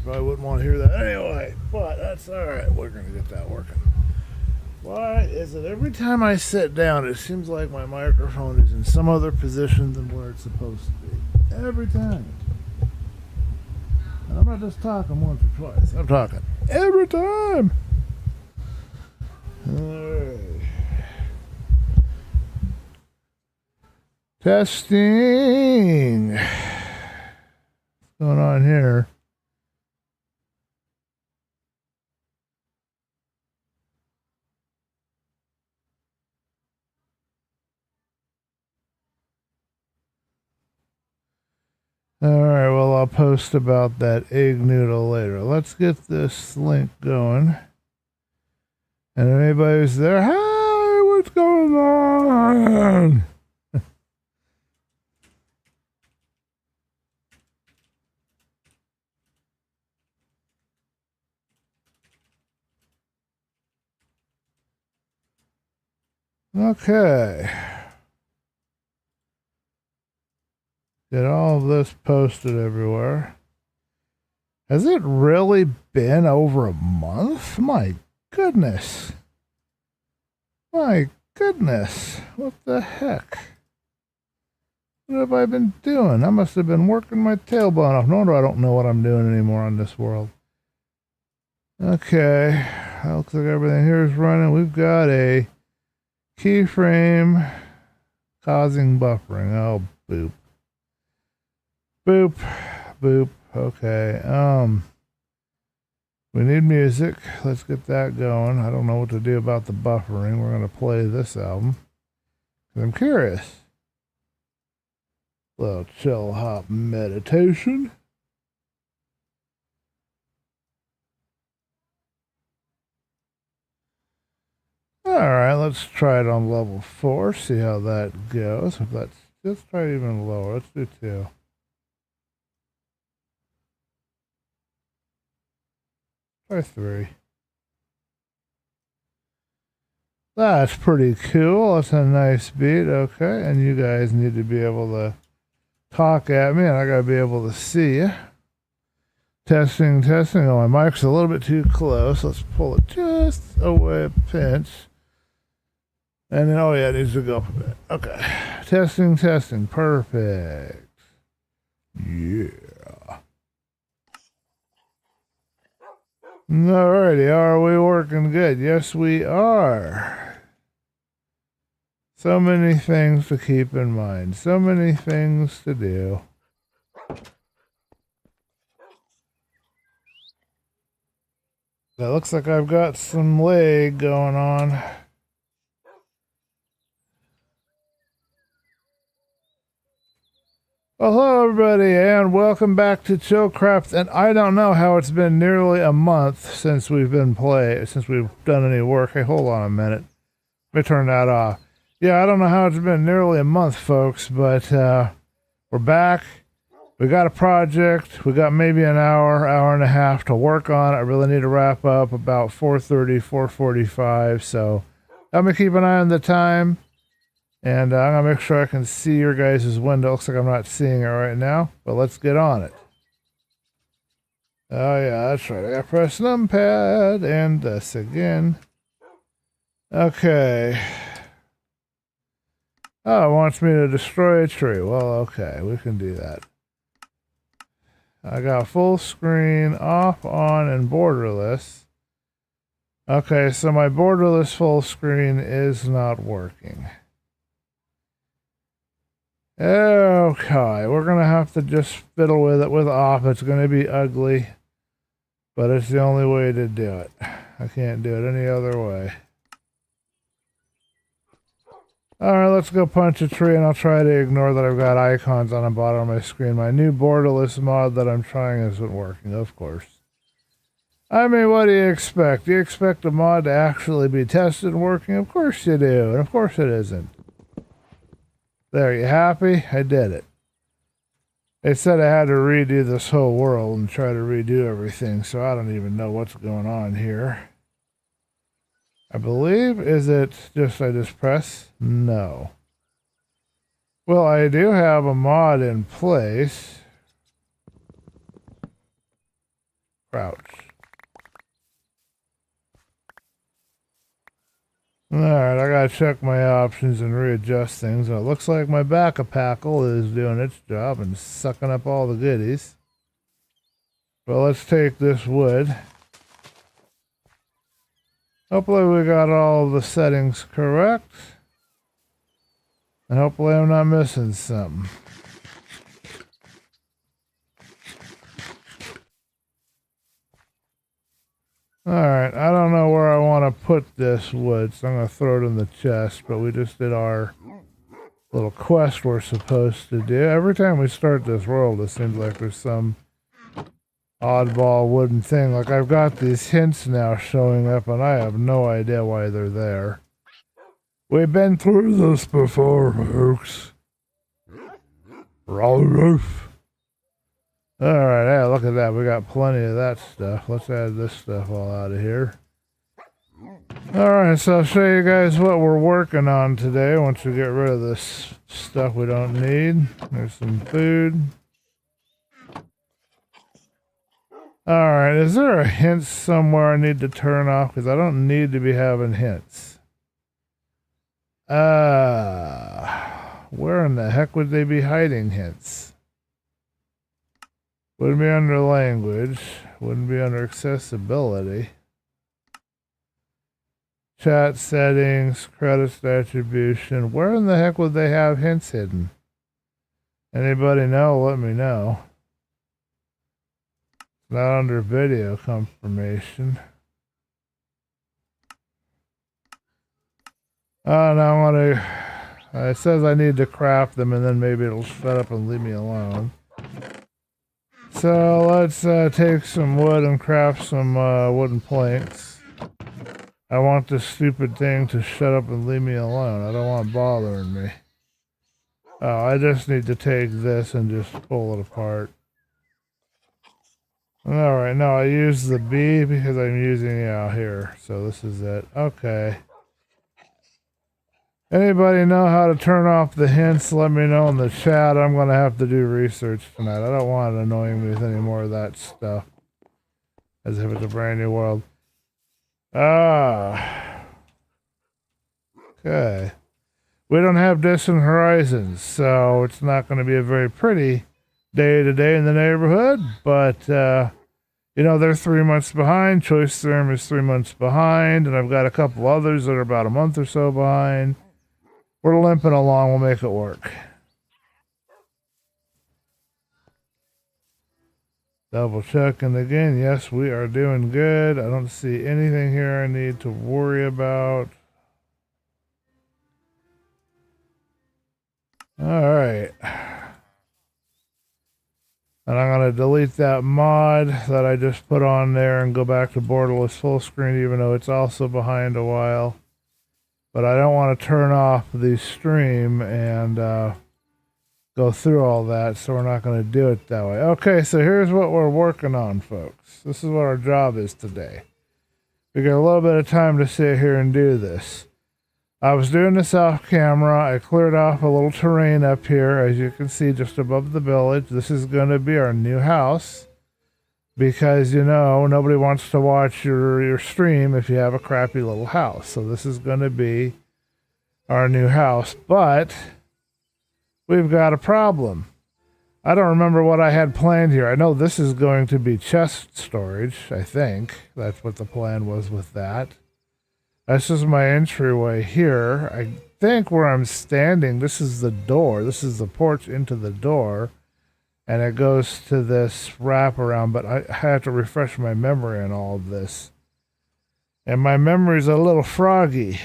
probably wouldn't want to hear that anyway, but that's alright. We're going to get that working. Why is it every time I sit down, it seems like my microphone is in some other position than where it's supposed to be? Every time. And I'm not just talking once or twice. I'm talking every time. Alright. Testing. What's going on here? Alright, well, I'll post about that egg noodle later. Let's get this link going. And if anybody's there, hi, what's going on? Okay. Get all of this posted everywhere. Has it really been over a month? My goodness. My goodness. What the heck? What have I been doing? I must have been working my tailbone off. No wonder I don't know what I'm doing anymore on this world. Okay. Looks like everything here is running. We've got a keyframe causing buffering. Oh, boop. Boop. Boop. Okay. We need music. Let's get that going. I don't know what to do about the buffering. We're going to play this album. I'm curious. Little chill hop meditation. Alright, let's try it on level 4, see how that goes. If that's, let's try it even lower. Let's do 2. Try 3. That's pretty cool. That's a nice beat. Okay, and you guys need to be able to talk at me, and I gotta be able to see you. Testing, testing. Oh, my mic's a little bit too close. Let's pull it just away a pinch. And then, oh yeah, it needs to go up a bit. Okay. Testing, testing. Perfect. Yeah. Alrighty, are we working good? Yes, we are. So many things to keep in mind. So many things to do. It looks like I've got some lag going on. Well, hello everybody, and welcome back to ChillCraft. And I don't know how it's been nearly a month since we've done any work. Hey, hold on a minute. Let me turn that off. Yeah, I don't know how it's been nearly a month, folks, but we're back. We got a project. We got maybe an hour and a half to work on. I really need to wrap up about 4:30, 4:45. So I'm gonna keep an eye on the time. And I'm going to make sure I can see your guys' window. Looks like I'm not seeing it right now, but let's get on it. Oh yeah, that's right. I got to press numpad and this again. Okay. Oh, it wants me to destroy a tree. Well, okay, we can do that. I got full screen, off, on, and borderless. Okay, so my borderless full screen is not working. Okay, we're going to have to just fiddle with it with off. It's going to be ugly, but it's the only way to do it. I can't do it any other way. Alright, let's go punch a tree, and I'll try to ignore that I've got icons on the bottom of my screen. My new borderless mod that I'm trying isn't working, of course. I mean, what do you expect? Do you expect a mod to actually be tested and working? Of course you do, and of course it isn't. There, you happy? I did it. They said I had to redo this whole world and try to redo everything, so I don't even know what's going on here. I believe, is it just I just press? No. Well, I do have a mod in place. Crouch. Alright, I gotta check my options and readjust things. It looks like my back-a-packle is doing its job and sucking up all the goodies. But let's take this wood. Hopefully we got all the settings correct. And hopefully I'm not missing something. Alright, I don't know where I want to put this wood, so I'm going to throw it in the chest, but we just did our little quest we're supposed to do. Every time we start this world, it seems like there's some oddball wooden thing. Like I've got these hints now showing up, and I have no idea why they're there. We've been through this before, folks. Roof. Alright, yeah, look at that. We got plenty of that stuff. Let's add this stuff all out of here. Alright, so I'll show you guys what we're working on today once we get rid of this stuff we don't need. There's some food. Alright, is there a hint somewhere I need to turn off? Because I don't need to be having hints. Where in the heck would they be hiding hints? Wouldn't be under language. Wouldn't be under accessibility. Chat settings, credits attribution. Where in the heck would they have hints hidden? Anybody know? Let me know. It's not under video confirmation. Oh, no, I want to... it says I need to craft them, and then maybe it'll shut up and leave me alone. So let's take some wood and craft some wooden planks. I want this stupid thing to shut up and leave me alone. I don't want it bothering me. Oh, I just need to take this and just pull it apart. Alright, no, I use the B because I'm using it out here. So this is it. Okay. Anybody know how to turn off the hints? Let me know in the chat. I'm going to have to do research tonight. I don't want it annoying me with any more of that stuff. As if it's a brand new world. Okay. We don't have distant horizons, so it's not going to be a very pretty day today in the neighborhood. But, you know, they're 3 months behind. Choice Theorem is 3 months behind. And I've got a couple others that are about a month or so behind. We're limping along. We'll make it work. Double checking again. Yes, we are doing good. I don't see anything here I need to worry about. All right. And I'm going to delete that mod that I just put on there and go back to borderless full screen, even though it's also behind a while. But I don't want to turn off the stream and go through all that, so we're not going to do it that way. Okay, so here's what we're working on, folks. This is what our job is today. We got a little bit of time to sit here and do this. I was doing this off camera. I cleared off a little terrain up here, as you can see, just above the village. This is going to be our new house. Because, you know, nobody wants to watch your stream if you have a crappy little house. So this is going to be our new house. But we've got a problem. I don't remember what I had planned here. I know this is going to be chest storage, I think. That's what the plan was with that. This is my entryway here. I think where I'm standing, this is the door. This is the porch into the door. And it goes to this wraparound, but I have to refresh my memory on all of this. And my memory's a little froggy.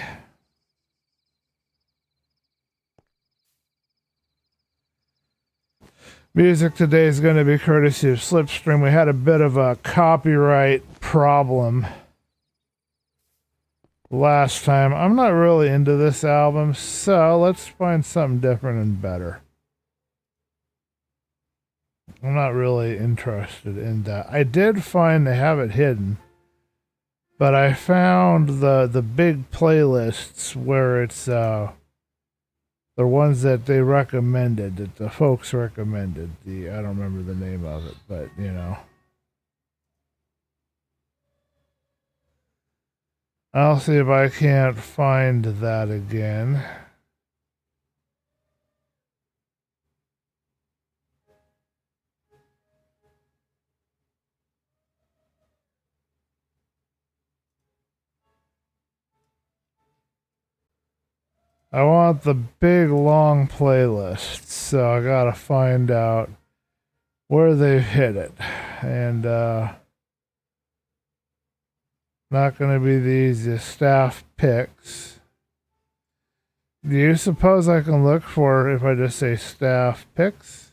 Music today is going to be courtesy of Slipstream. We had a bit of a copyright problem last time. I'm not really into this album, so let's find something different and better. I'm not really interested in that. I did find they have it hidden, but I found the big playlists where it's the ones that they recommended, that the folks recommended. I don't remember the name of it, but you know. I'll see if I can't find that again. I want the big long playlist, so I gotta find out where they've hit it. And not gonna be the easiest. Staff picks. Do you suppose I can look for if I just say staff picks?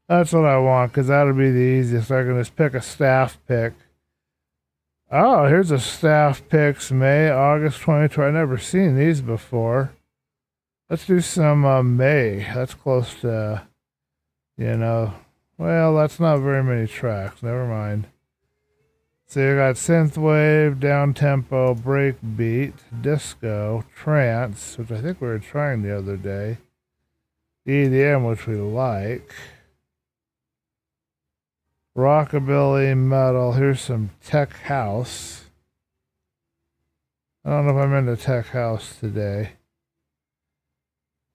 That's what I want, because that'll be the easiest. I can just pick a staff pick. Oh, here's a staff picks May, August 2020. I've never seen these before. Let's do some May. That's close to, well, that's not very many tracks. Never mind. So you got synthwave, down tempo, breakbeat, disco, trance, which I think we were trying the other day, EDM, which we like, rockabilly, metal. Here's some tech house. I don't know if I'm into tech house today.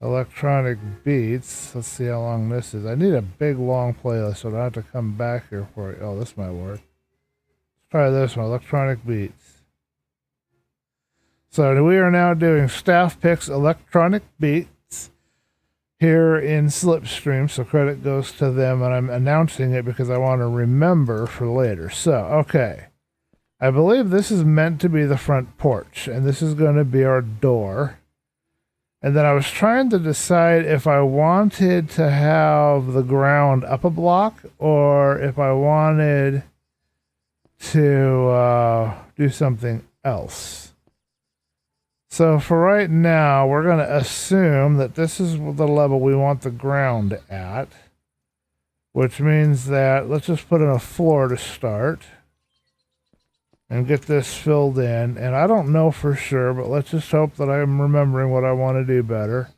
Electronic beats. Let's see how long this is. I need a big long playlist so I don't have to come back here for it. Oh, this might work. Try this one, electronic beats. So we are now doing staff picks electronic beats here in Slipstream, so credit goes to them, and I'm announcing it because I want to remember for later. So, okay. I believe this is meant to be the front porch, and this is going to be our door. And then I was trying to decide if I wanted to have the ground up a block or if I wanted to do something else. So for right now, we're going to assume that this is the level we want the ground at, which means that let's just put in a floor to start and get this filled in. And I don't know for sure, but let's just hope that I'm remembering what I want to do better.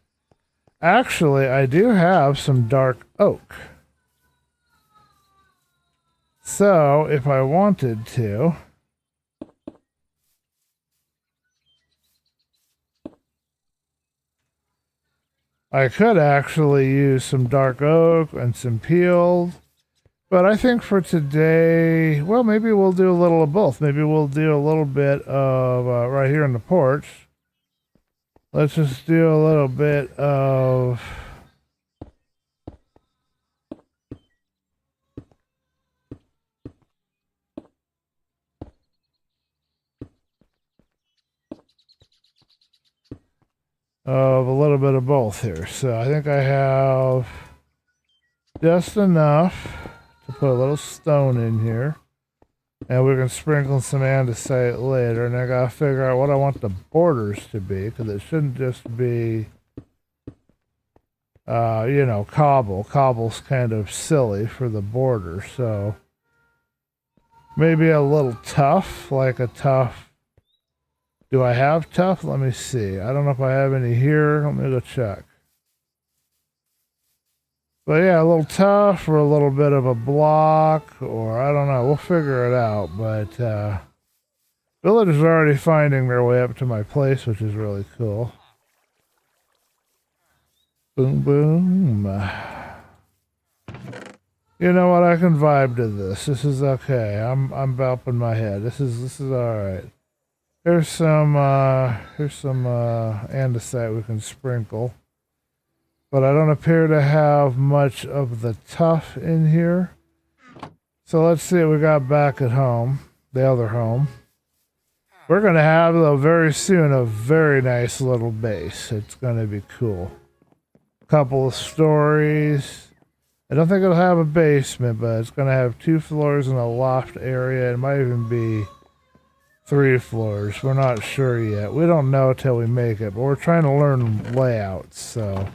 Actually, I do have some dark oak. So, if I wanted to, I could actually use some dark oak and some peeled. But I think for today, well, maybe we'll do a little of both. Maybe we'll do a little bit of, right here on the porch. Let's just do a little bit of a little bit of both here. So I think I have just enough to put a little stone in here. And we can sprinkle some andesite later. And I gotta figure out what I want the borders to be, because it shouldn't just be, cobble. Cobble's kind of silly for the border. So maybe a little tough, like a tough. Do I have tough? Let me see. I don't know if I have any here. Let me go check. But yeah, a little tough or a little bit of a block, or I don't know. We'll figure it out. But villagers are already finding their way up to my place, which is really cool. Boom, boom. You know what? I can vibe to this. This is okay. I'm bopping my head. This is all right. Here's some andesite we can sprinkle. But I don't appear to have much of the tough in here. So let's see what we got back at home. The other home. We're going to have, though, very soon a very nice little base. It's going to be cool. Couple of stories. I don't think it'll have a basement, but it's going to have 2 floors and a loft area. It might even be 3 floors. We're not sure yet. We don't know till we make it, but we're trying to learn layouts, so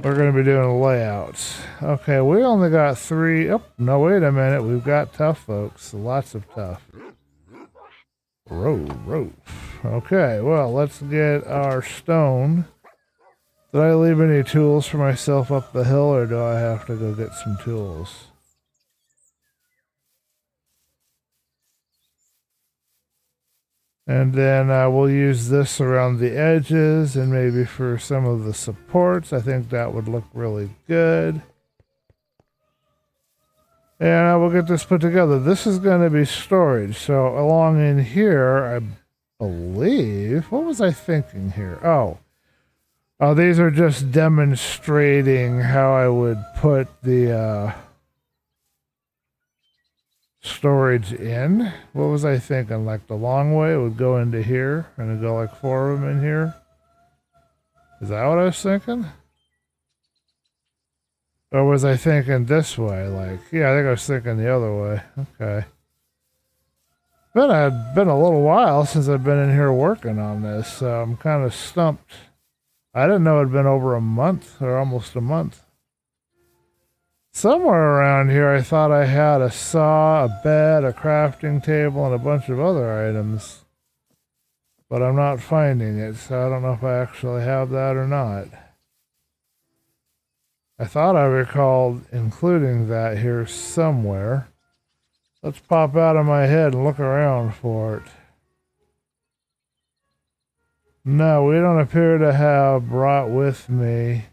we're going to be doing layouts. Okay, we only got 3. Oh, no, wait a minute. We've got tough, folks. Lots of tough. Rope. Okay, well, let's get our stone. Did I leave any tools for myself up the hill, or do I have to go get some tools? And then we'll use this around the edges and maybe for some of the supports. I think that would look really good. And we'll get this put together. This is going to be storage. So along in here, I believe, what was I thinking here? Oh, these are just demonstrating how I would put the storage in. What was I thinking? Like the long way, it would go into here and it'd go like 4 of them in here. Is that what I was thinking? Or was I thinking this way? Like, yeah, I think I was thinking the other way. Okay. Been a little while since I've been in here working on this, so I'm kind of stumped. I didn't know it had been over a month, or almost a month. Somewhere around here I thought I had a saw, a bed, a crafting table, and a bunch of other items. But I'm not finding it, so I don't know if I actually have that or not. I thought I recalled including that here somewhere. Let's pop out of my head and look around for it. No, we don't appear to have brought with me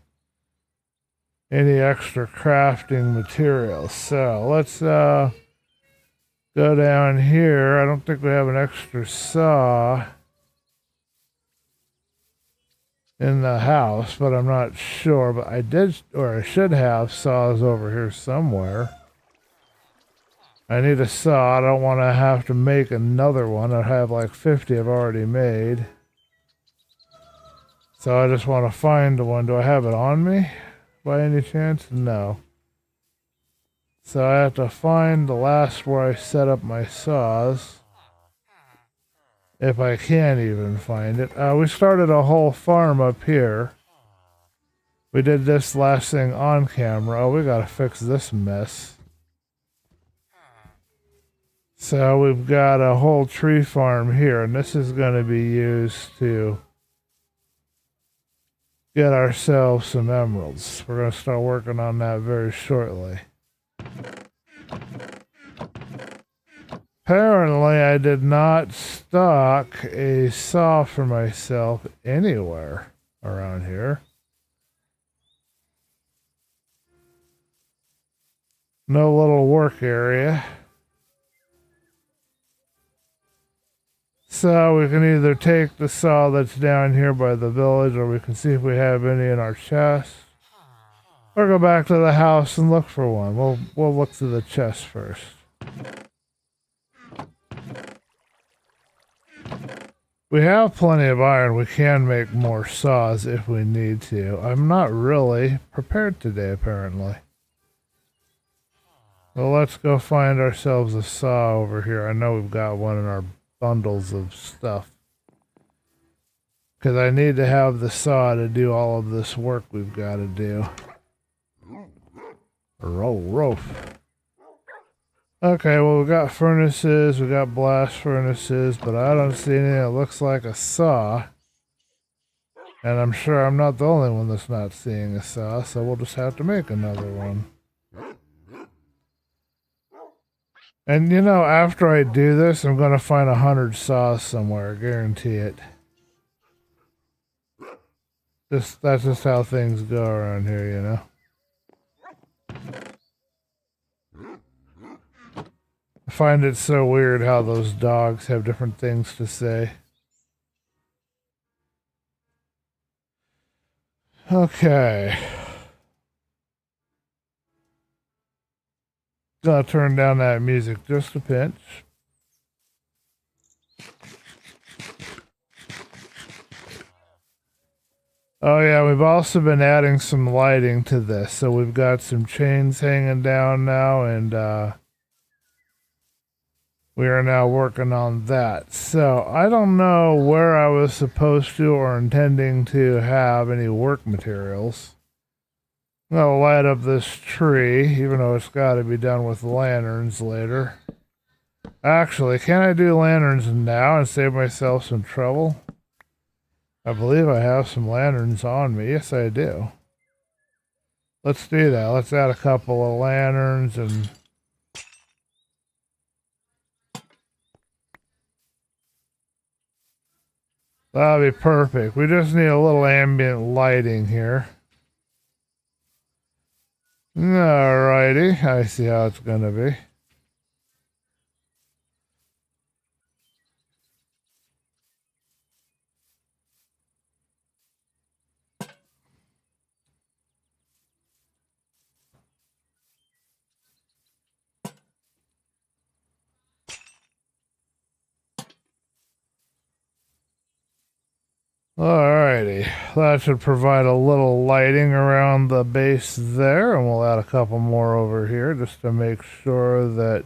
any extra crafting materials. So let's go down here. I don't think we have an extra saw in the house, but I'm not sure. But I did, or I should have saws over here somewhere. I need a saw. I don't want to have to make another one. I have like 50 I've already made. So I just want to find the one. Do I have it on me by any chance? No. So I have to find the last where I set up my saws. If I can even find it. We started a whole farm up here. We did this last thing on camera. Oh, we gotta fix this mess. So we've got a whole tree farm here, and this is gonna be used to get ourselves some emeralds. We're gonna start working on that very shortly. Apparently, I did not stock a saw for myself anywhere around here. No little work area. So we can either take the saw that's down here by the village, or we can see if we have any in our chest. Or go back to the house and look for one. We'll look through the chest first. We have plenty of iron. We can make more saws if we need to. I'm not really prepared today, apparently. Well, let's go find ourselves a saw over here. I know we've got one in our bundles of stuff. Because I need to have the saw to do all of this work we've got to do. Roof. Okay, well, we got furnaces, we got blast furnaces, but I don't see anything that looks like a saw. And I'm sure I'm not the only one that's not seeing a saw, so we'll just have to make another one. And you know, after I do this, I'm going to find 100 saws somewhere, I guarantee it. That's just how things go around here, you know. I find it so weird how those dogs have different things to say. Okay. Gonna turn down that music just a pinch. Oh yeah, we've also been adding some lighting to this. So we've got some chains hanging down now, and we are now working on that. So I don't know where I was supposed to or intending to have any work materials. I'm gonna light up this tree, even though it's got to be done with lanterns later. Actually, can I do lanterns now and save myself some trouble? I believe I have some lanterns on me. Yes, I do. Let's do that. Let's add a couple of lanterns, and That'll be perfect. We just need a little ambient lighting here. Alrighty, I see how it's gonna be. Alrighty, that should provide a little lighting around the base there, and we'll add a couple more over here just to make sure that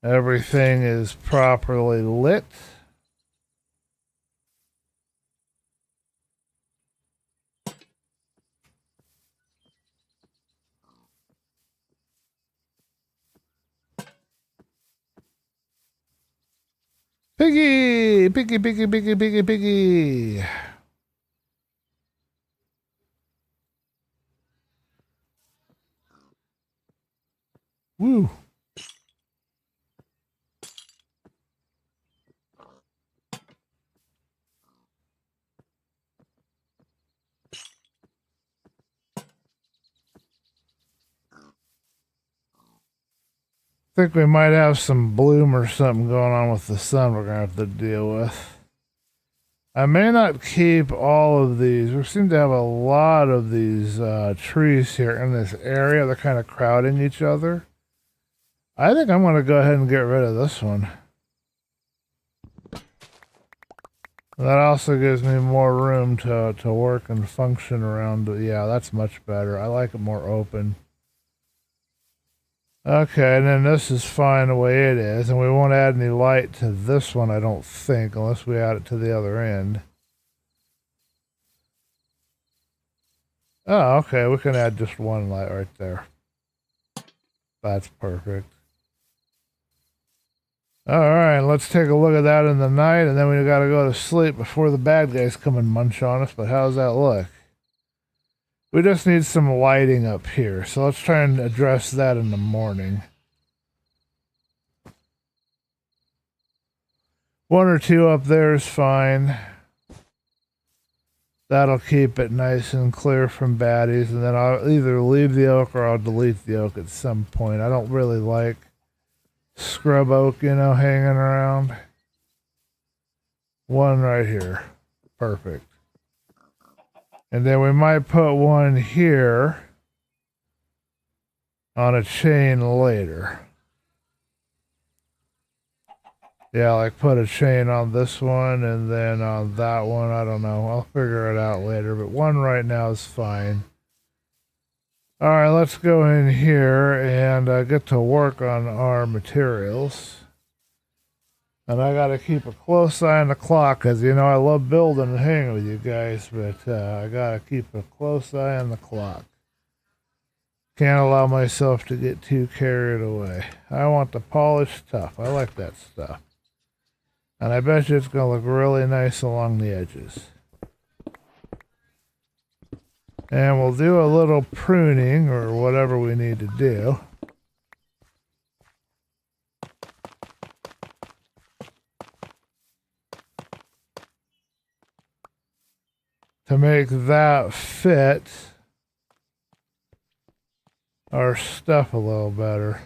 everything is properly lit. Piggy! Piggy, piggy, piggy, piggy, piggy! Woo! I think we might have some bloom or something going on with the sun we're going to have to deal with. I may not keep all of these. We seem to have a lot of these trees here in this area. They're kind of crowding each other. I think I'm going to go ahead and get rid of this one. That also gives me more room to work and function around. Yeah, that's much better. I like it more open. Okay, and then this is fine the way it is, and we won't add any light to this one, I don't think, unless we add it to the other end. Oh, okay, we can add just one light right there. That's perfect. Alright, let's take a look at that in the night, and then we gotta go to sleep before the bad guys come and munch on us, but how's that look? We just need some lighting up here, so let's try and address that in the morning. One or two up there is fine. That'll keep it nice and clear from baddies, and then I'll either leave the oak or I'll delete the oak at some point. I don't really like scrub oak, you know, hanging around. One right here. Perfect. And then we might put one here on a chain later. Yeah, like put a chain on this one and then on that one. I don't know. I'll figure it out later, but one right now is fine. All right, let's go in here and get to work on our materials. And I got to keep a close eye on the clock because, you know, I love building and hanging with you guys, but I got to keep a close eye on the clock. Can't allow myself to get too carried away. I want the polished stuff. I like that stuff. And I bet you it's going to look really nice along the edges. And we'll do a little pruning or whatever we need to do. To make that fit our stuff a little better.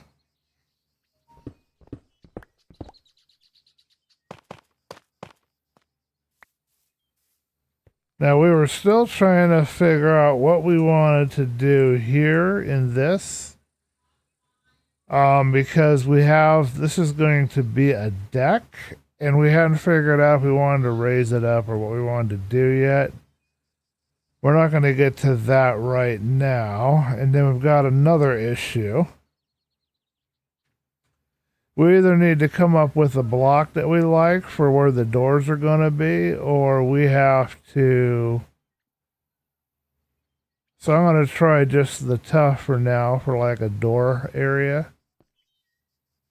Now we were still trying to figure out what we wanted to do here in this. Because this is going to be a deck, and we hadn't figured out if we wanted to raise it up or what we wanted to do yet. We're not going to get to that right now. And then we've got another issue. We either need to come up with a block that we like for where the doors are going to be, or we have to... So I'm going to try just the tough for now for like a door area.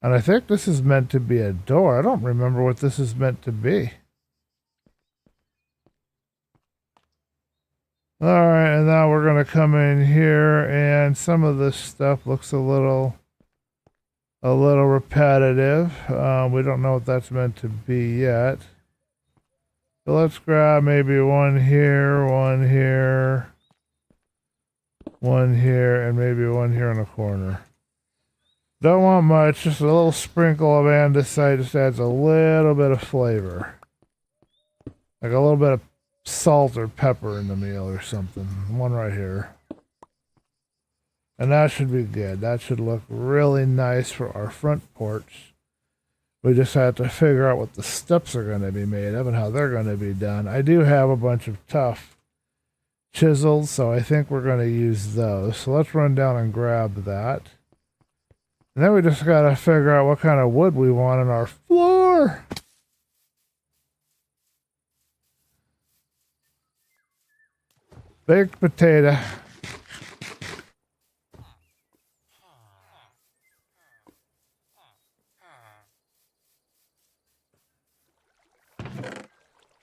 And I think this is meant to be a door. I don't remember what this is meant to be. Alright, and now we're going to come in here, and some of this stuff looks a little repetitive. We don't know what that's meant to be yet. So let's grab maybe one here, one here, one here, and maybe one here in the corner. Don't want much, just a little sprinkle of andesite just adds a little bit of flavor. Like a little bit of salt or pepper in the meal or something. One right here. And that should be good. That should look really nice for our front porch. We just have to figure out what the steps are going to be made of and how they're going to be done. I do have a bunch of tough chisels, so I think we're going to use those. So let's run down and grab that. And then we just got to figure out what kind of wood we want on our floor. Baked potato.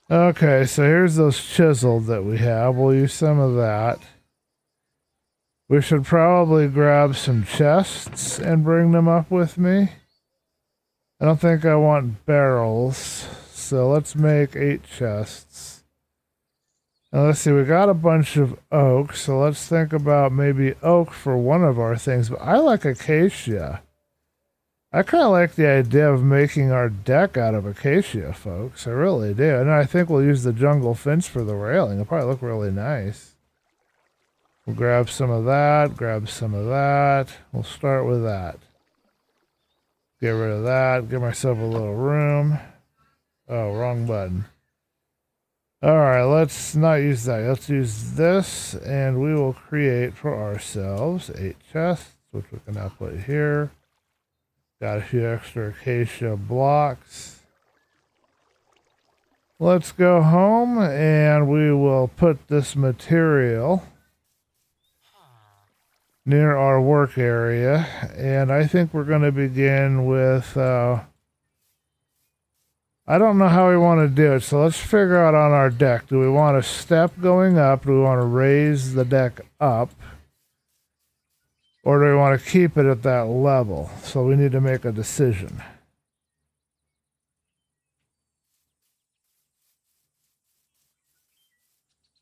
Okay, so here's those chiseled that we have. We'll use some of that. We should probably grab some chests and bring them up with me. I don't think I want barrels, so let's make 8 chests. Now let's see, we got a bunch of oak, so let's think about maybe oak for one of our things. But I like acacia. I kind of like the idea of making our deck out of acacia, folks. I really do. And I think we'll use the jungle fence for the railing. It'll probably look really nice. We'll grab some of that, grab some of that. We'll start with that. Get rid of that, give myself a little room. Oh, wrong button. Alright, let's not use that. Let's use this, and we will create for ourselves 8 chests, which we can now put here. Got a few extra acacia blocks. Let's go home, and we will put this material near our work area, and I think we're going to begin with I don't know how we want to do it, so let's figure out on our deck. Do we want a step going up? Do we want to raise the deck up? Or do we want to keep it at that level? So we need to make a decision.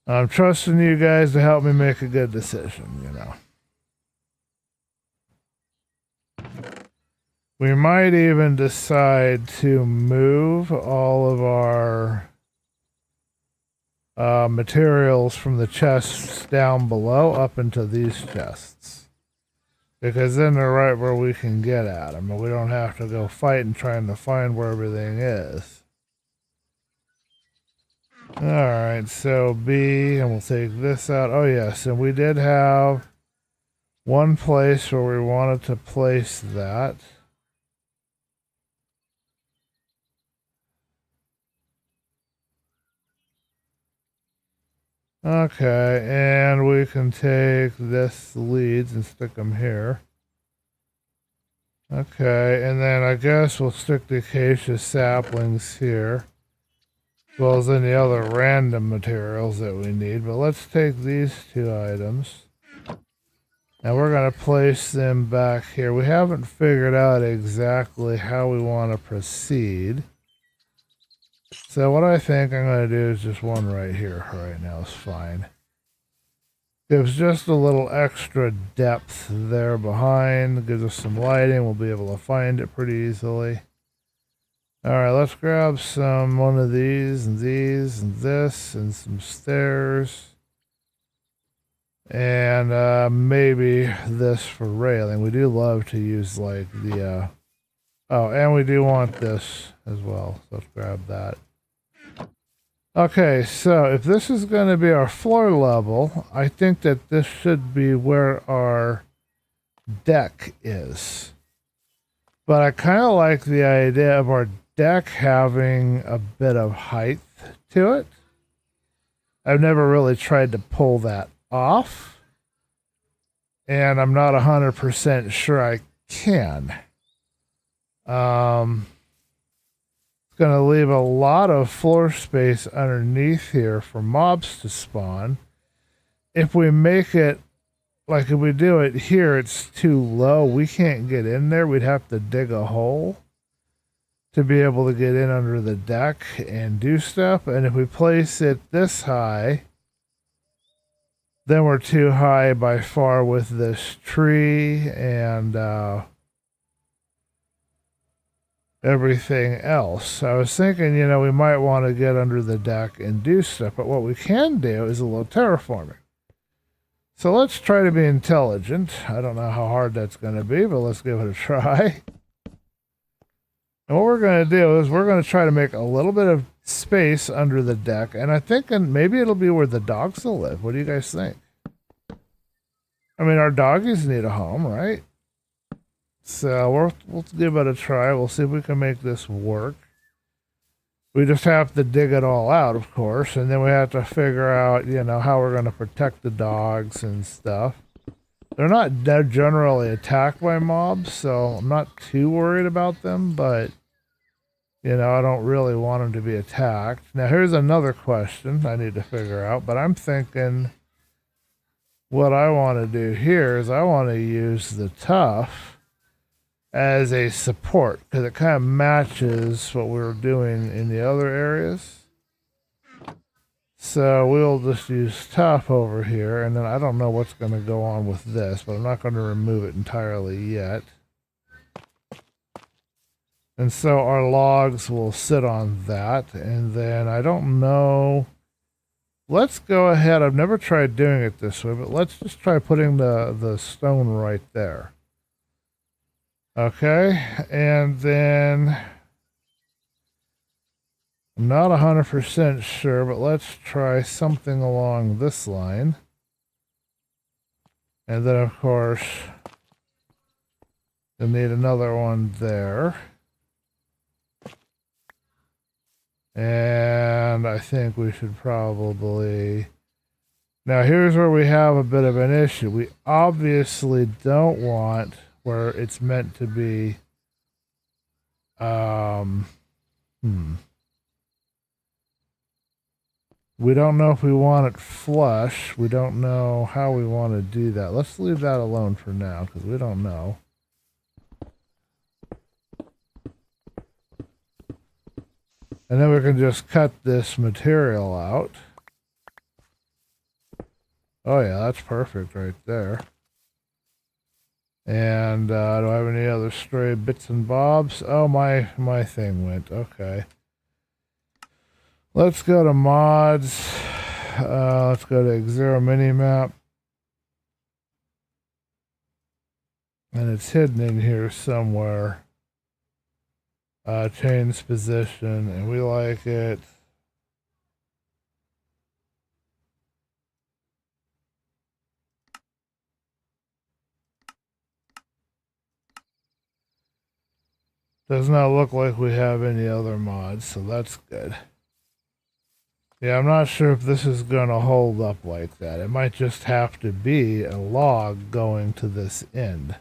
I'm trusting you guys to help me make a good decision, you know. We might even decide to move all of our materials from the chests down below up into these chests. Because then they're right where we can get at them. And we don't have to go fighting trying to find where everything is. Alright, so B, and we'll take this out. Oh yes, and we did have one place where we wanted to place that. Okay, and we can take this leads and stick them here. Okay, and then I guess we'll stick the acacia saplings here, as well as any other random materials that we need. But let's take these 2 items, and we're going to place them back here. We haven't figured out exactly how we want to proceed. So what I think I'm going to do is just one right here right now is fine. Gives just a little extra depth there behind. Gives us some lighting. We'll be able to find it pretty easily. Alright, let's grab one of these and this and some stairs. And maybe this for railing. We do love to use like the... oh, and we do want this as well. So let's grab that. Okay, so if this is going to be our floor level, I think that this should be where our deck is. But I kind of like the idea of our deck having a bit of height to it. I've never really tried to pull that off, and I'm not 100% sure I can. It's going to leave a lot of floor space underneath here for mobs to spawn. If we make it, like if we do it here, it's too low. We can't get in there. We'd have to dig a hole to be able to get in under the deck and do stuff. And if we place it this high, then we're too high by far with this tree and everything else. I was thinking, you know, we might want to get under the deck and do stuff, but what we can do is a little terraforming. So let's try to be intelligent. I don't know how hard that's going to be, but let's give it a try. And what we're going to do is we're going to try to make a little bit of space under the deck, and I'm thinking maybe it'll be where the dogs will live. What do you guys think? I mean, our doggies need a home, right? So we'll give it a try. We'll see if we can make this work. We just have to dig it all out, of course, and then we have to figure out, you know, how we're going to protect the dogs and stuff. They're generally attacked by mobs, so I'm not too worried about them, but, you know, I don't really want them to be attacked. Now, here's another question I need to figure out, but I'm thinking what I want to do here is I want to use the tough as a support, because it kind of matches what we were doing in the other areas. So we'll just use tough over here, and then I don't know what's going to go on with this, but I'm not going to remove it entirely yet. And so our logs will sit on that, and then I don't know. Let's go ahead. I've never tried doing it this way, but let's just try putting the stone right there. Okay, and then I'm not 100% sure, but let's try something along this line. And then, of course, you'll need another one there. And I think we should probably... Now, here's where we have a bit of an issue. We obviously don't want where it's meant to be... We don't know if we want it flush. We don't know how we want to do that. Let's leave that alone for now, because we don't know. And then we can just cut this material out. Oh yeah, that's perfect right there. And do I have any other stray bits and bobs? Oh, my thing went. Okay. Let's go to mods. Let's go to Xaero Minimap. And it's hidden in here somewhere. Change position, and we like it. Does not look like we have any other mods, so that's good. Yeah, I'm not sure if this is going to hold up like that. It might just have to be a log going to this end.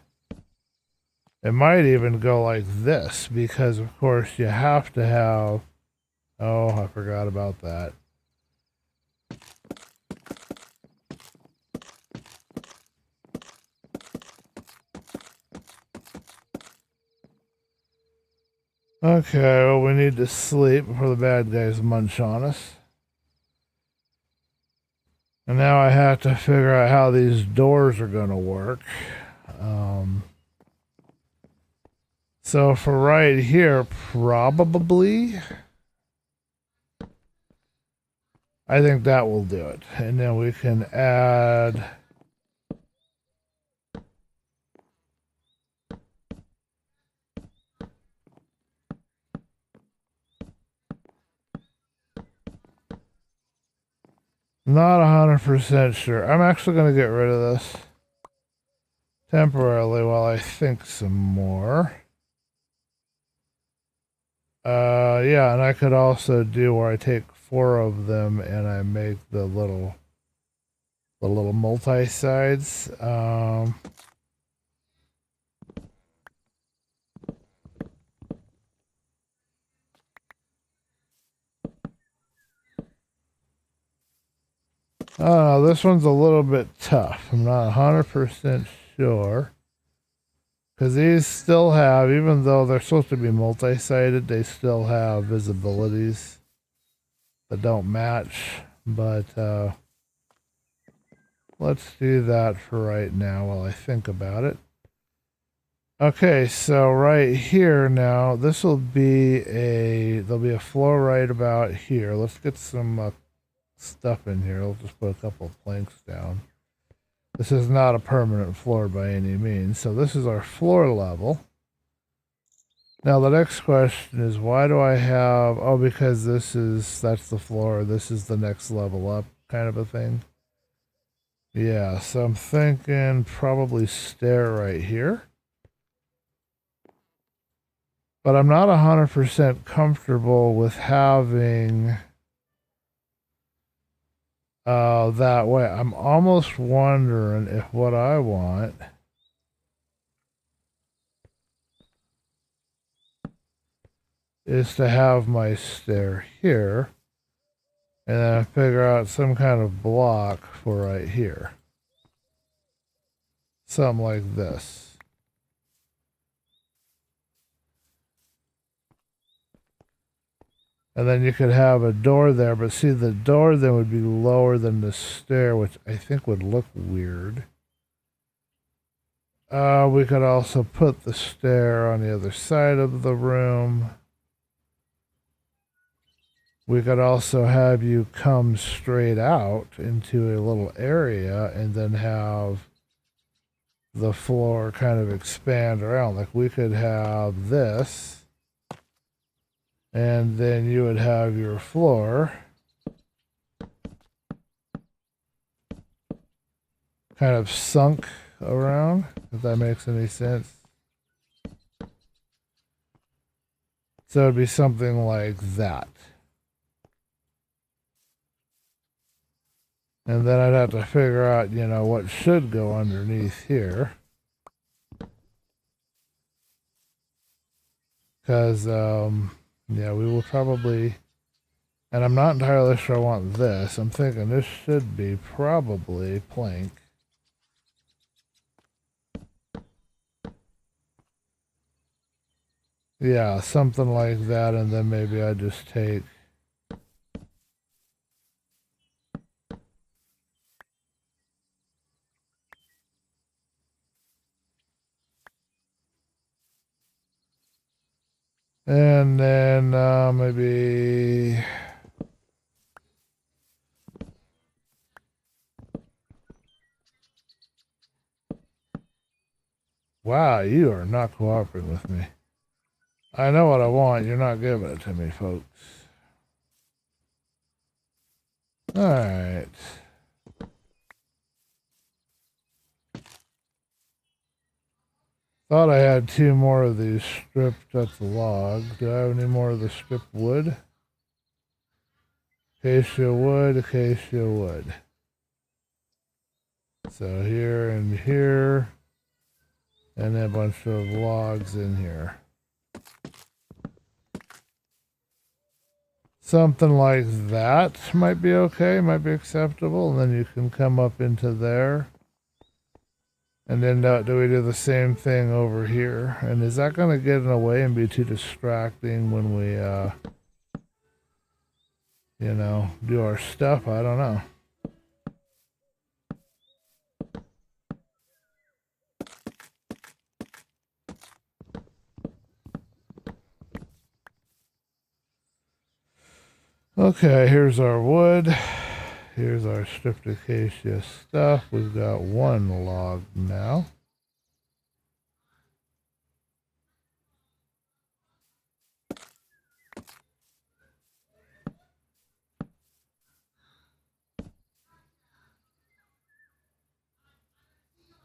It might even go like this, because of course you have to have... Oh, I forgot about that. Okay, well, we need to sleep before the bad guys munch on us. And now I have to figure out how these doors are going to work. So for right here, probably, I think that will do it. And then we can add... Not 100% sure. I'm actually going to get rid of this temporarily while I think some more. Yeah, and I could also do where I take 4 of them and I make the little multi-sides. Oh, this one's a little bit tough. I'm not 100% sure. Because these still have, even though they're supposed to be multi-sided, they still have visibilities that don't match. But let's do that for right now while I think about it. Okay, so right here now, this will be there'll be a floor right about here. Let's get some stuff in here. I'll just put a couple of planks down. This is not a permanent floor by any means. So this is our floor level. Now the next question is, why do I have, oh, because that's the floor, this is the next level up kind of a thing. Yeah, so I'm thinking probably stair right here. But I'm not 100% comfortable with having that way. I'm almost wondering if what I want is to have my stair here and then figure out some kind of block for right here. Something like this. And then you could have a door there, but see, the door then would be lower than the stair, which I think would look weird. We could also put the stair on the other side of the room. We could also have you come straight out into a little area and then have the floor kind of expand around. Like we could have this. And then you would have your floor kind of sunk around, if that makes any sense. So it'd be something like that. And then I'd have to figure out, you know, what should go underneath here. Because, yeah, we will probably, and I'm not entirely sure I want this. I'm thinking this should be probably plank. Yeah, something like that, and then maybe I just take and then maybe wow, you are not cooperating with me. I know what I want, you're not giving it to me, folks. Alright. Thought I had 2 more of these stripped at the log. Do I have any more of the stripped wood? Acacia wood, acacia wood. So here and here. And a bunch of logs in here. Something like that might be okay, might be acceptable. And then you can come up into there. And then do we do the same thing over here? And is that going to get in the way and be too distracting when we, you know, do our stuff? I don't know. Okay, here's our wood. Here's our stripped acacia stuff. We've got 1 log now.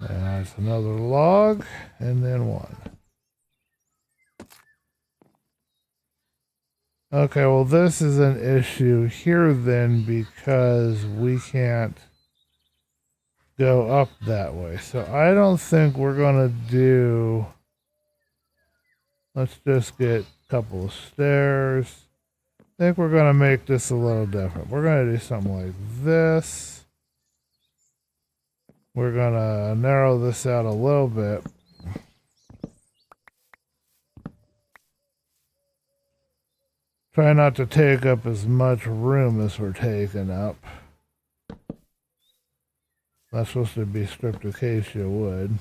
And that's another log, and then 1. Okay, well this is an issue here then because we can't go up that way. So I don't think we're going to do, let's just get a couple of stairs. I think we're going to make this a little different. We're going to do something like this. We're going to narrow this out a little bit. Try not to take up as much room as we're taking up. That's supposed to be stripped acacia wood.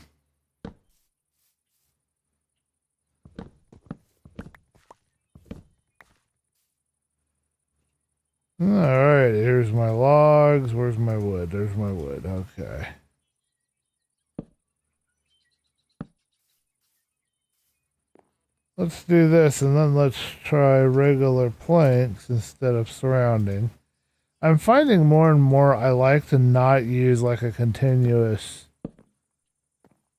Alright, here's my logs. Where's my wood? There's my wood. Okay. Let's do this, and then let's try regular planks instead of surrounding. I'm finding more and more I like to not use like a continuous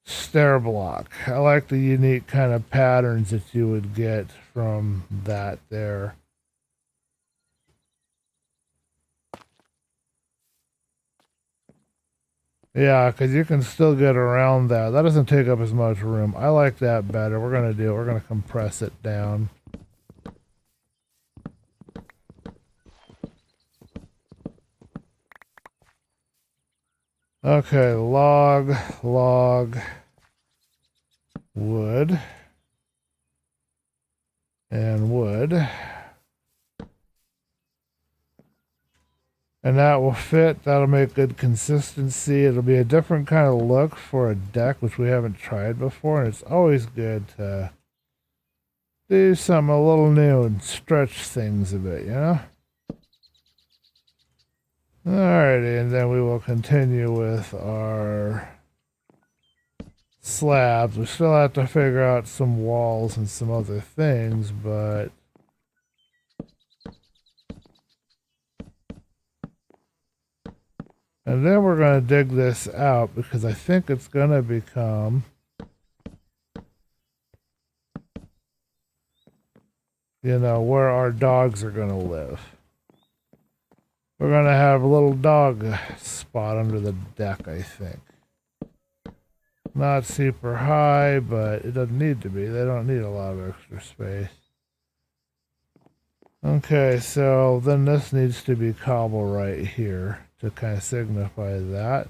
stair block. I like the unique kind of patterns that you would get from that there. Yeah, because you can still get around that. That doesn't take up as much room. I like that better. We're going to do it. We're going to compress it down. Okay, log, wood, and wood. And that will fit. That'll make good consistency. It'll be a different kind of look for a deck, which we haven't tried before. And it's always good to do something a little new and stretch things a bit, you know? Alrighty, and then we will continue with our slabs. We still have to figure out some walls and some other things, but and then we're going to dig this out because I think it's going to become, you know, where our dogs are going to live. We're going to have a little dog spot under the deck, I think. Not super high, but it doesn't need to be. They don't need a lot of extra space. Okay, so then this needs to be cobble right here to kind of signify that.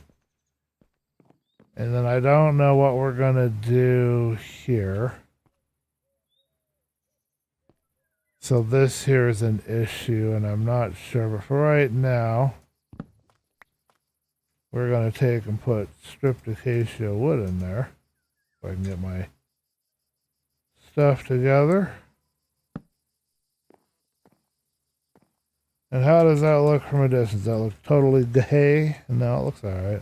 And then I don't know what we're going to do here. So this here is an issue, and I'm not sure. But for right now, we're going to take and put stripped acacia wood in there. If I can get my stuff together. And how does that look from a distance? Does that look totally gay? No, it looks alright.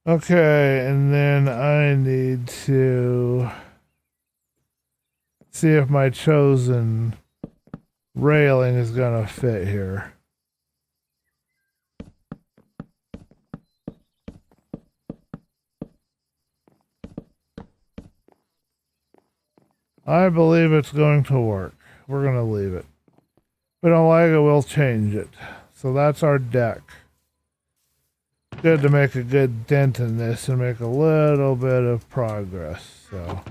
Okay, and then I need to see if my chosen railing is going to fit here. I believe it's going to work. We're going to leave it. If we don't like it, we'll change it. So that's our deck. Good to make a good dent in this and make a little bit of progress. So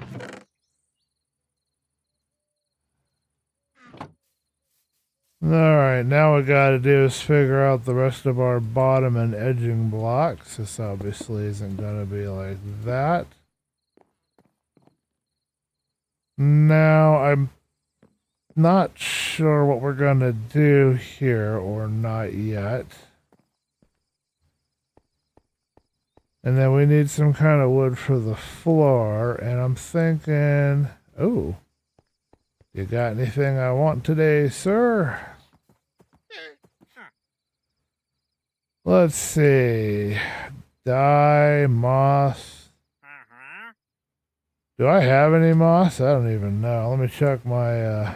alright, now what we got to do is figure out the rest of our bottom and edging blocks. This obviously isn't going to be like that. Now, I'm not sure what we're going to do here, or not yet. And then we need some kind of wood for the floor, and I'm thinking, oh, you got anything I want today, sir? Let's see. Dye, moss. Do I have any moss? I don't even know. Let me check my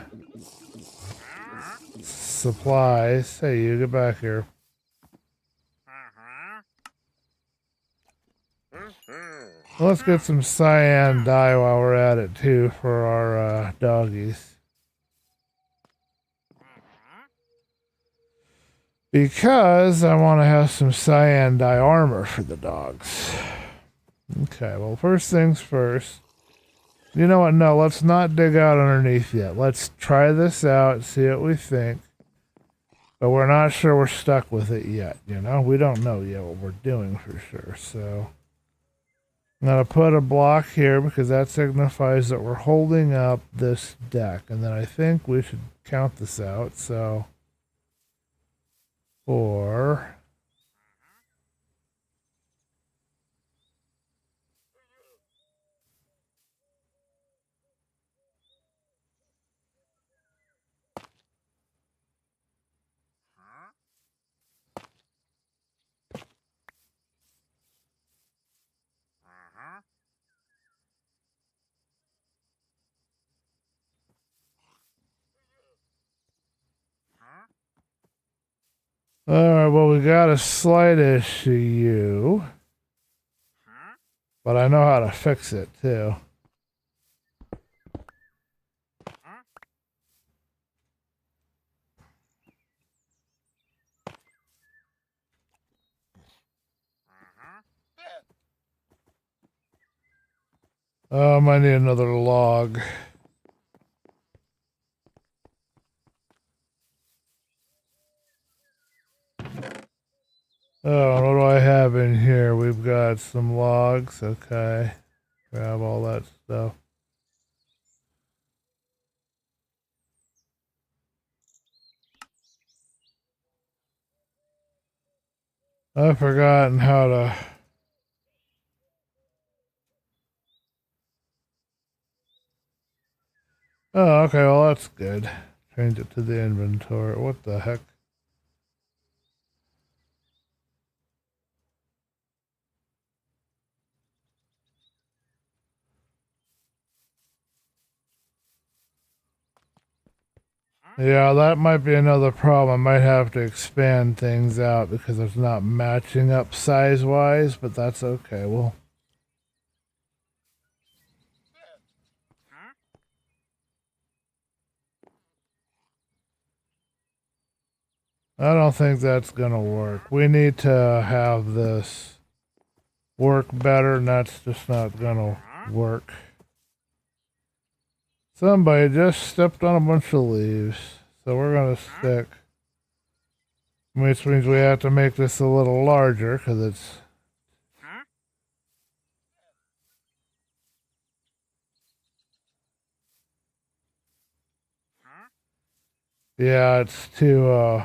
supplies. Hey, you get back here. Let's get some cyan dye while we're at it too for our doggies. Because I want to have some cyan dye armor for the dogs. Okay, well, first things first. You know what? No, let's not dig out underneath yet. Let's try this out, see what we think. But we're not sure we're stuck with it yet, you know? We don't know yet what we're doing for sure, so. I'm going to put a block here because that signifies that we're holding up this deck. And then I think we should count this out. So 4. Alright, well, we got a slight issue, but I know how to fix it too. I might need another log. Oh, what do I have in here? We've got some logs. Okay. Grab all that stuff. I've forgotten how to... Oh, okay, well that's good. Change it to the inventory. What the heck? Yeah, that might be another problem. I might have to expand things out because it's not matching up size-wise, but that's okay. Well, I don't think that's gonna work. We need to have this work better, and that's just not gonna work. Somebody just stepped on a bunch of leaves, so we're gonna stick. Which means we have to make this a little larger because it's... Yeah, it's too,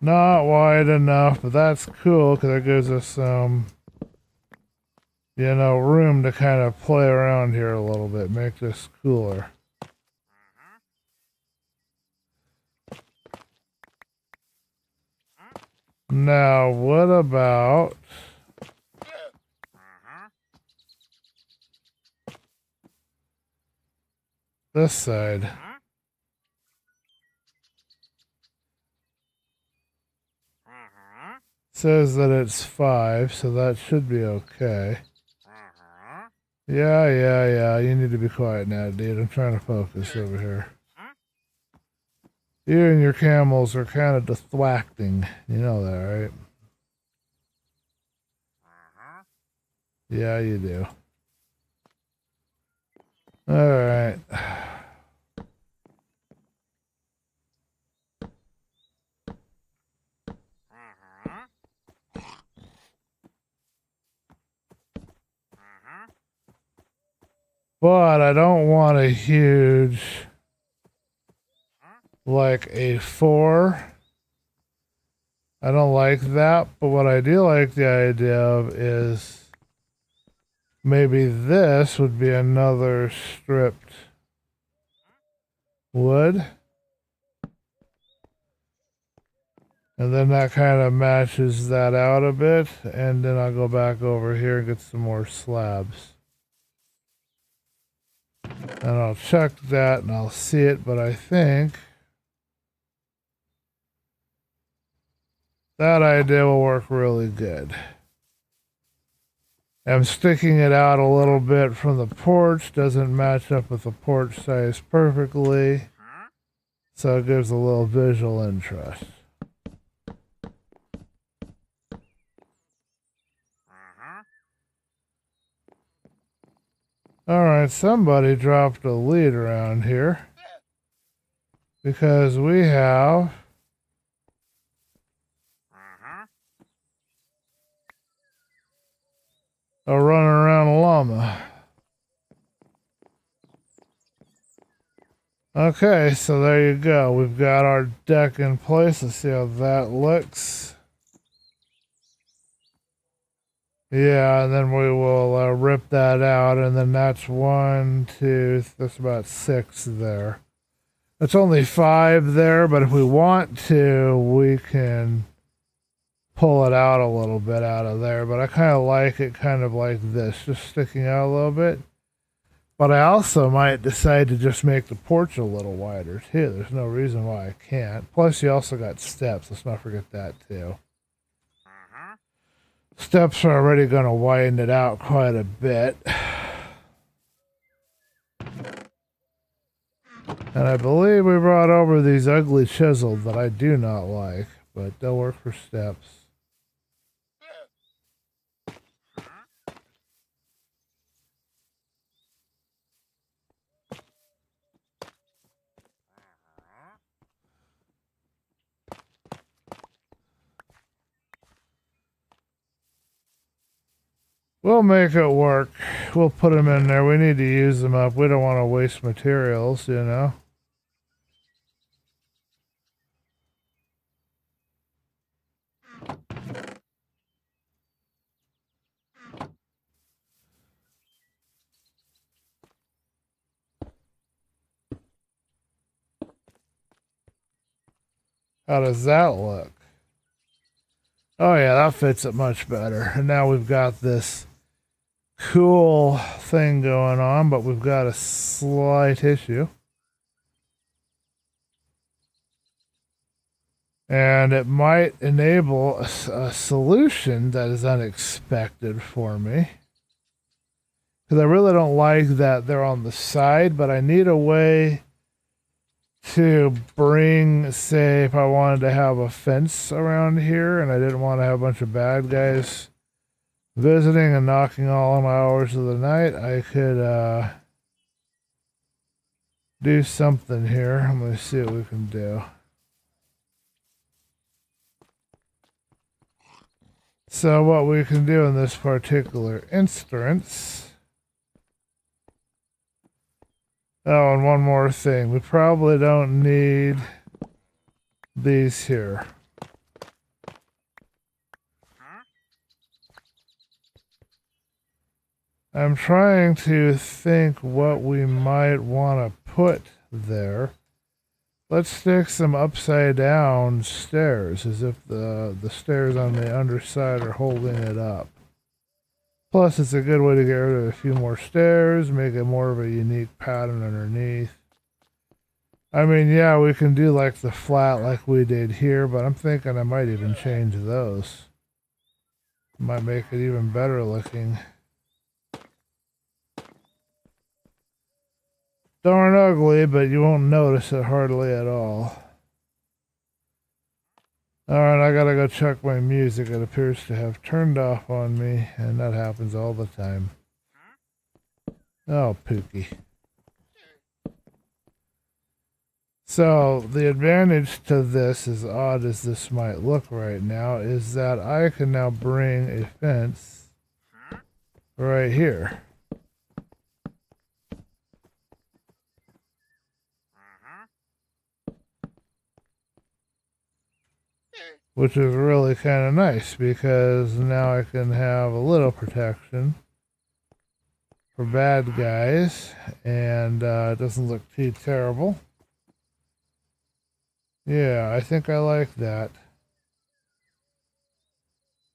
not wide enough, but that's cool because it gives us some, you know, room to kind of play around here a little bit, make this cooler. Now, what about this side? Says that it's 5, so that should be okay. Yeah. You need to be quiet now, dude. I'm trying to focus over here. You and your camels are kind of distracting. You know that, right? Yeah, you do. All right. But I don't want a huge, like a 4. I don't like that, but what I do like the idea of is maybe this would be another stripped wood. And then that kind of matches that out a bit. And then I'll go back over here and get some more slabs. And I'll check that and I'll see it, but I think that idea will work really good. I'm sticking it out a little bit from the porch, doesn't match up with the porch size perfectly, so it gives a little visual interest. Alright, somebody dropped a lead around here. because we have a running around llama. Okay, so there you go. We've got our deck in place. Let's see how that looks. Yeah, and then we will rip that out, and then that's 1, 2, that's about 6 there. That's only 5 there, but if we want to, we can pull it out a little bit out of there. But I kind of like it kind of like this, just sticking out a little bit. But I also might decide to just make the porch a little wider too. There's no reason why I can't. Plus you also got steps. Let's not forget that too. Steps are already going to widen it out quite a bit. And I believe we brought over these ugly chisels that I do not like, but they'll work for steps. We'll make it work. We'll put them in there. We need to use them up. We don't want to waste materials, you know. How does that look? Oh yeah, that fits it much better. And now we've got this cool thing going on, but we've got a slight issue. And it might enable a solution that is unexpected for me. Because I really don't like that they're on the side, but I need a way to bring, say, if I wanted to have a fence around here and I didn't want to have a bunch of bad guys visiting and knocking all hours of the night, I could do something here. I'm going to see what we can do. So what we can do in this particular instance. Oh, and one more thing. We probably don't need these here. I'm trying to think what we might want to put there. Let's stick some upside down stairs as if the stairs on the underside are holding it up. Plus, it's a good way to get rid of a few more stairs, make it more of a unique pattern underneath. I mean, yeah, we can do like the flat like we did here, but I'm thinking I might even change those. Might make it even better looking. Darn ugly, but you won't notice it hardly at all. Alright, I gotta go check my music. It appears to have turned off on me, and that happens all the time. Oh, Pookie. So, the advantage to this, as odd as this might look right now, is that I can now bring a fence right here. Which is really kind of nice because now I can have a little protection for bad guys and it doesn't look too terrible. Yeah, I think I like that.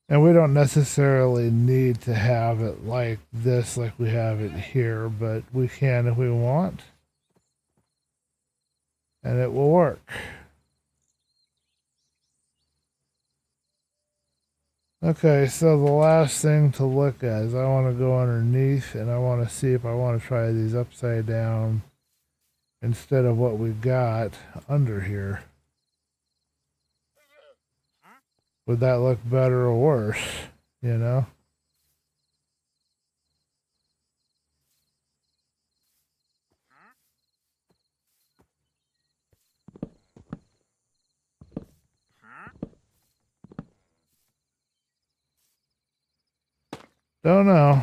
And we don't necessarily need to have it like this, like we have it here, but we can if we want. And it will work. Okay, so the last thing to look at is I want to go underneath and I want to see if I want to try these upside down instead of what we got under here. Would that look better or worse, you know? Don't know.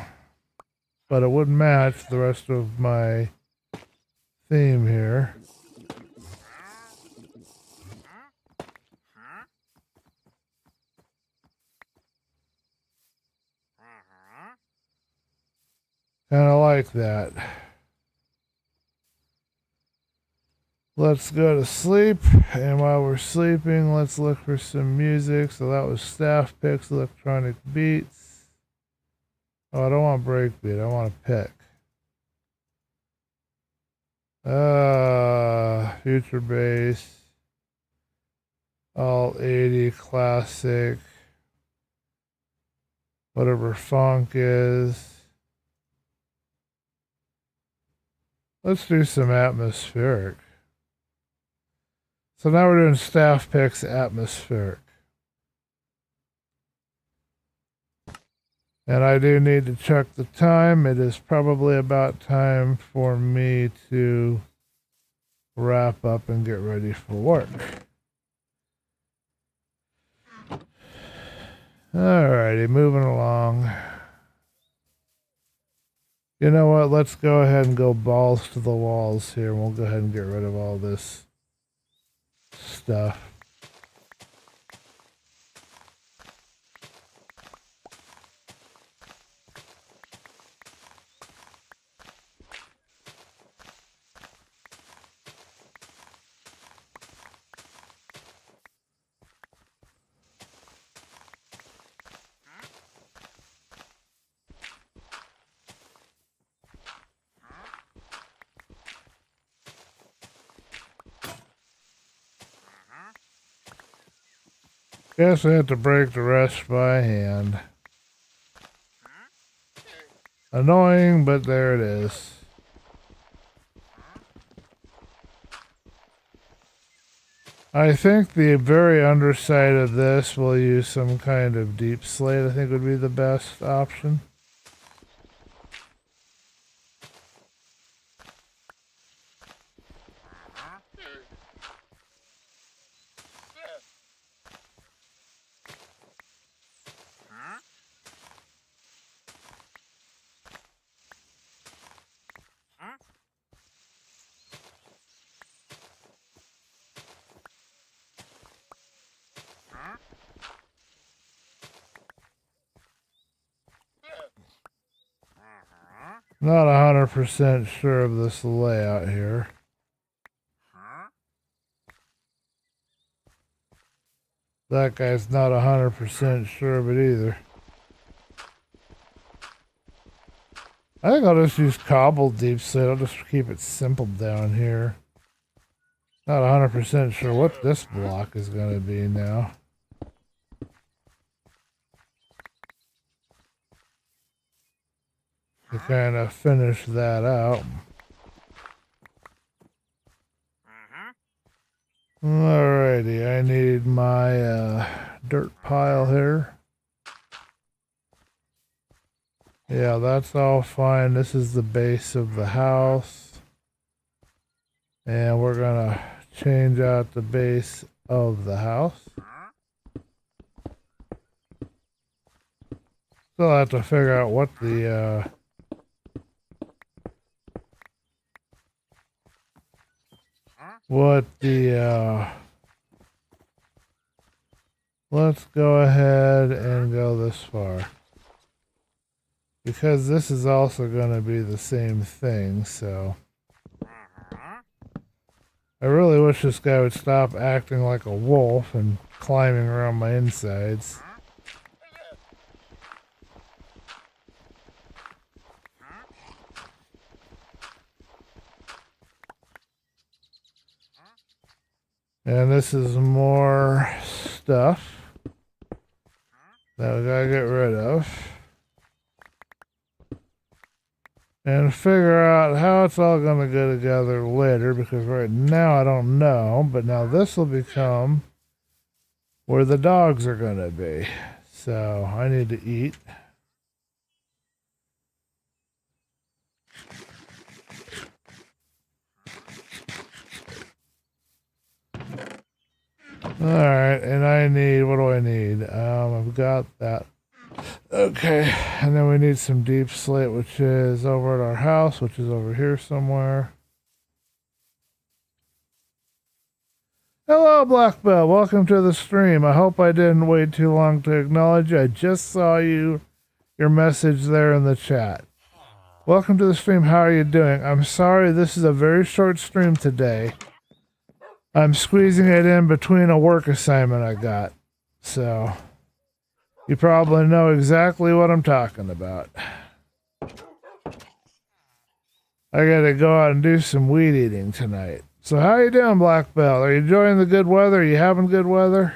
But it wouldn't match the rest of my theme here. Kind of like that. Let's go to sleep, and while we're sleeping, let's look for some music. So that was Staff Picks, Electronic Beats. Oh, I don't want breakbeat, I want a pick. Future bass. All 80 classic. Whatever funk is. Let's do some atmospheric. So now we're doing Staff Picks atmospheric. And I do need to check the time. It is probably about time for me to wrap up and get ready for work. Alrighty, moving along. You know what? Let's go ahead and go balls to the walls here. We'll go ahead and get rid of all this stuff. Guess I have to break the rest by hand. Annoying, but there it is. I think the very underside of this will use some kind of deep slate. I think would be the best option. Not 100% sure of this layout here. That guy's not 100% sure of it either. I think I'll just use cobbled deep slate. I'll just keep it simple down here. Not 100% sure what this block is going to be now. To kind of finish that out. Alrighty, I need my dirt pile here. Yeah, that's all fine. This is the base of the house. And we're gonna change out the base of the house. Still have to figure out what the let's go ahead and go this far. Because this is also going to be the same thing, so. I really wish this guy would stop acting like a wolf and climbing around my insides. And this is more stuff that we gotta get rid of. And figure out how it's all gonna go together later, because right now I don't know, but now this will become where the dogs are gonna be. So I need to eat. Alright, and I need, what do I need? I've got that. Okay, and then we need some deep slate, which is over at our house, which is over here somewhere. Hello, Black Belt. Welcome to the stream. I hope I didn't wait too long to acknowledge you. I just saw your message there in the chat. Welcome to the stream. How are you doing? I'm sorry this is a very short stream today. I'm squeezing it in between a work assignment I got. So, you probably know exactly what I'm talking about. I gotta go out and do some weed eating tonight. So how you doing, Black Belt? Are you enjoying the good weather? Are you having good weather?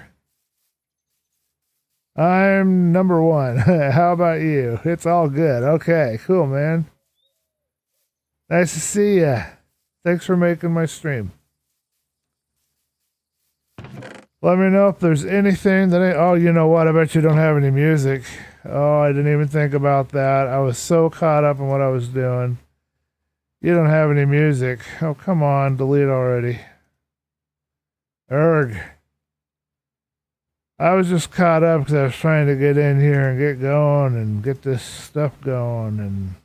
I'm number one. How about you? It's all good. Okay, cool, man. Nice to see ya. Thanks for making my stream. Let me know if there's anything that oh, you know what? I bet you don't have any music. Oh, I didn't even think about that. I was so caught up in what I was doing. You don't have any music. Oh, come on. Delete already. Erg. I was just caught up because I was trying to get in here and get going and get this stuff going and...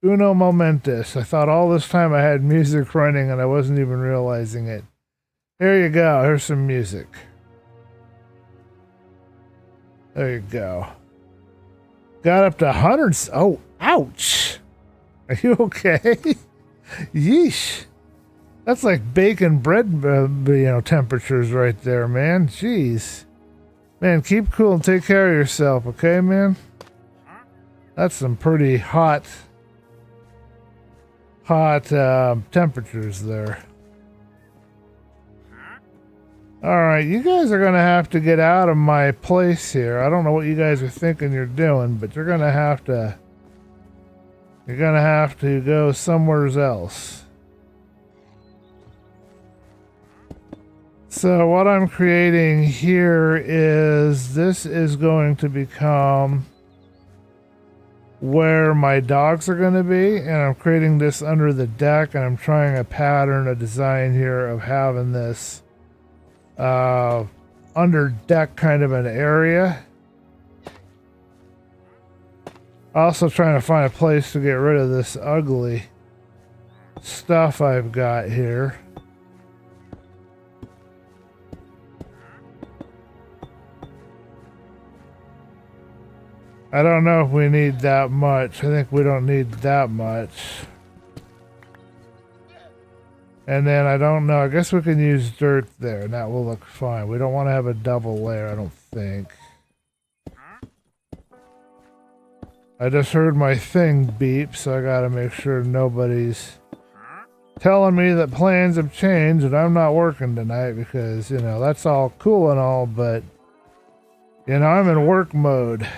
Uno momentus. I thought all this time I had music running and I wasn't even realizing it. Here you go. Here's some music. There you go. Got up to hundreds. Oh, ouch. Are you okay? Yeesh. That's like baking bread, temperatures right there, man. Jeez. Man, keep cool and take care of yourself, okay, man? That's some pretty hot temperatures there. Alright, you guys are going to have to get out of my place here. I don't know what you guys are thinking you're doing, but you're going to have to go somewhere else. So what I'm creating here is, this is going to become where my dogs are going to be, and I'm creating this under the deck, and I'm trying a pattern, a design here of having this under deck kind of an area. Also trying to find a place to get rid of this ugly stuff I've got here. I don't know if we need that much. I think we don't need that much. And then I don't know. I guess we can use dirt there and that will look fine. We don't want to have a double layer, I don't think. I just heard my thing beep, so I gotta make sure nobody's telling me that plans have changed and I'm not working tonight because, that's all cool and all, but, I'm in work mode.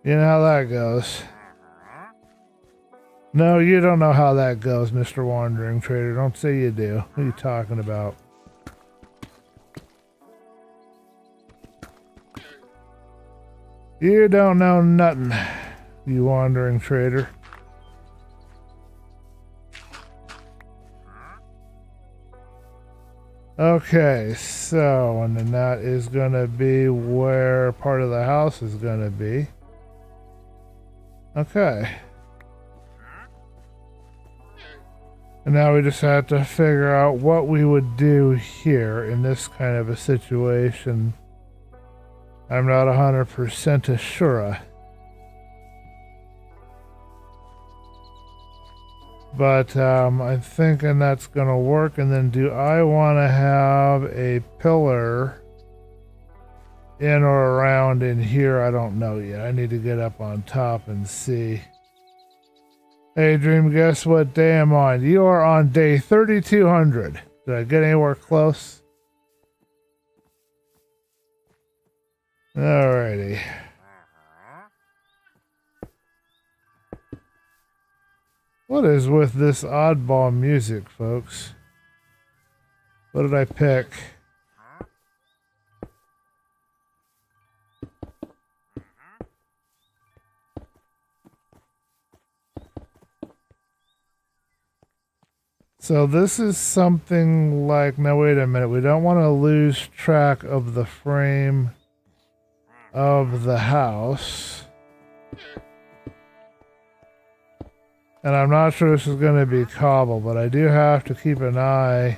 You know how that goes. No, you don't know how that goes, Mr. Wandering Trader. Don't say you do. What are you talking about? You don't know nothing, you Wandering Trader. Okay, so, and then that is going to be where part of the house is going to be. Okay. And now we just have to figure out what we would do here in this kind of a situation. I'm not 100% sure. But I'm thinking that's going to work. And then do I want to have a pillar in or around in here? I don't know yet. I need to get up on top and see. Hey Dream, guess what day I'm on? You are on day 3200. Did I get anywhere close? Alrighty. What is with this oddball music, folks? What did I pick? So this is something like, now wait a minute, we don't want to lose track of the frame of the house. And I'm not sure this is going to be cobble, but I do have to keep an eye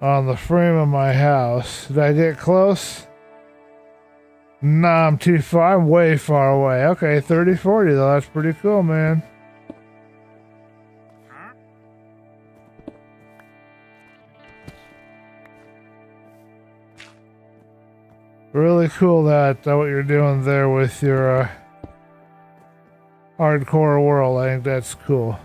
on the frame of my house. Did I get close? Nah, I'm too far. I'm way far away. Okay, 30-40 though. That's pretty cool, man. Really cool that what you're doing there with your hardcore world. I think that's cool.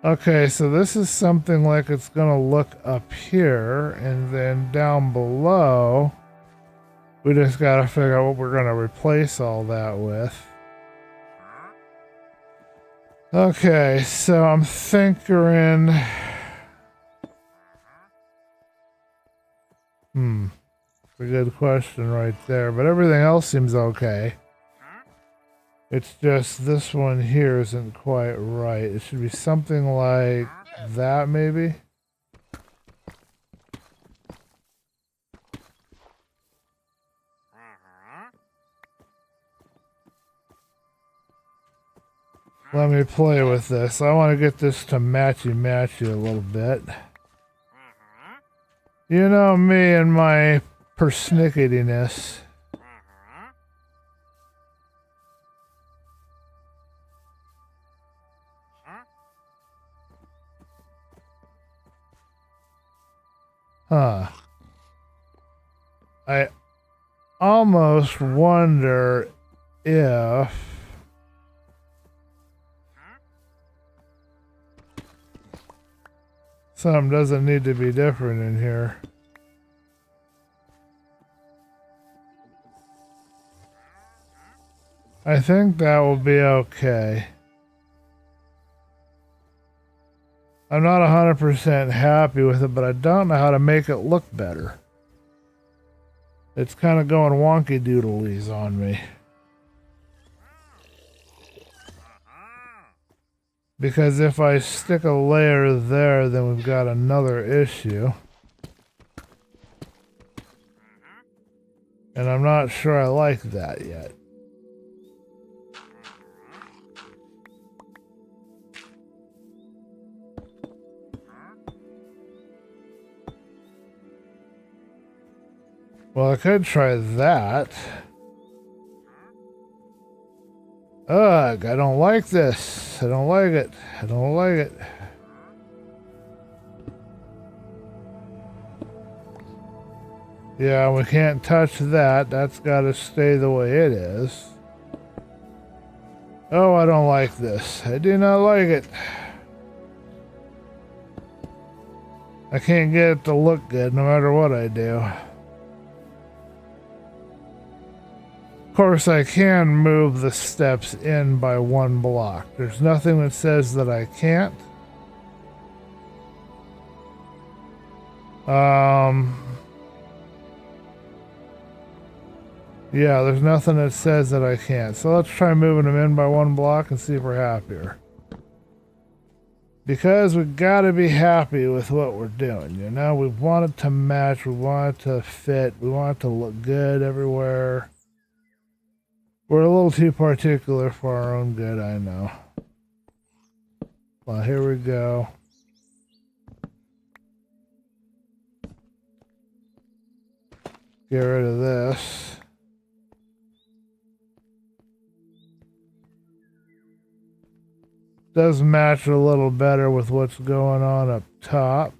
Okay, so this is something like it's gonna look up here, and then down below we just gotta figure out what we're gonna replace all that with. Okay, so I'm thinking, it's a good question right there, but everything else seems okay. It's just this one here isn't quite right. It should be something like that, maybe? Let me play with this. I want to get this to matchy-matchy a little bit. You know me and my persnicketyness. Huh. I almost wonder if something doesn't need to be different in here. I think that will be okay. I'm not 100% happy with it, but I don't know how to make it look better. It's kind of going wonky doodlies on me. Because if I stick a layer there, then we've got another issue. And I'm not sure I like that yet. Well, I could try that. Ugh, I don't like this. I don't like it. I don't like it. Yeah, we can't touch that. That's got to stay the way it is. Oh, I don't like this. I do not like it. I can't get it to look good no matter what I do. Of course, I can move the steps in by one block. There's nothing that says that I can't. Yeah, there's nothing that says that I can't. So let's try moving them in by one block and see if we're happier. Because we gotta be happy with what we're doing, you know? We want it to match, we want it to fit, we want it to look good everywhere. We're a little too particular for our own good, I know. Well, here we go. Get rid of this. Does match a little better with what's going on up top.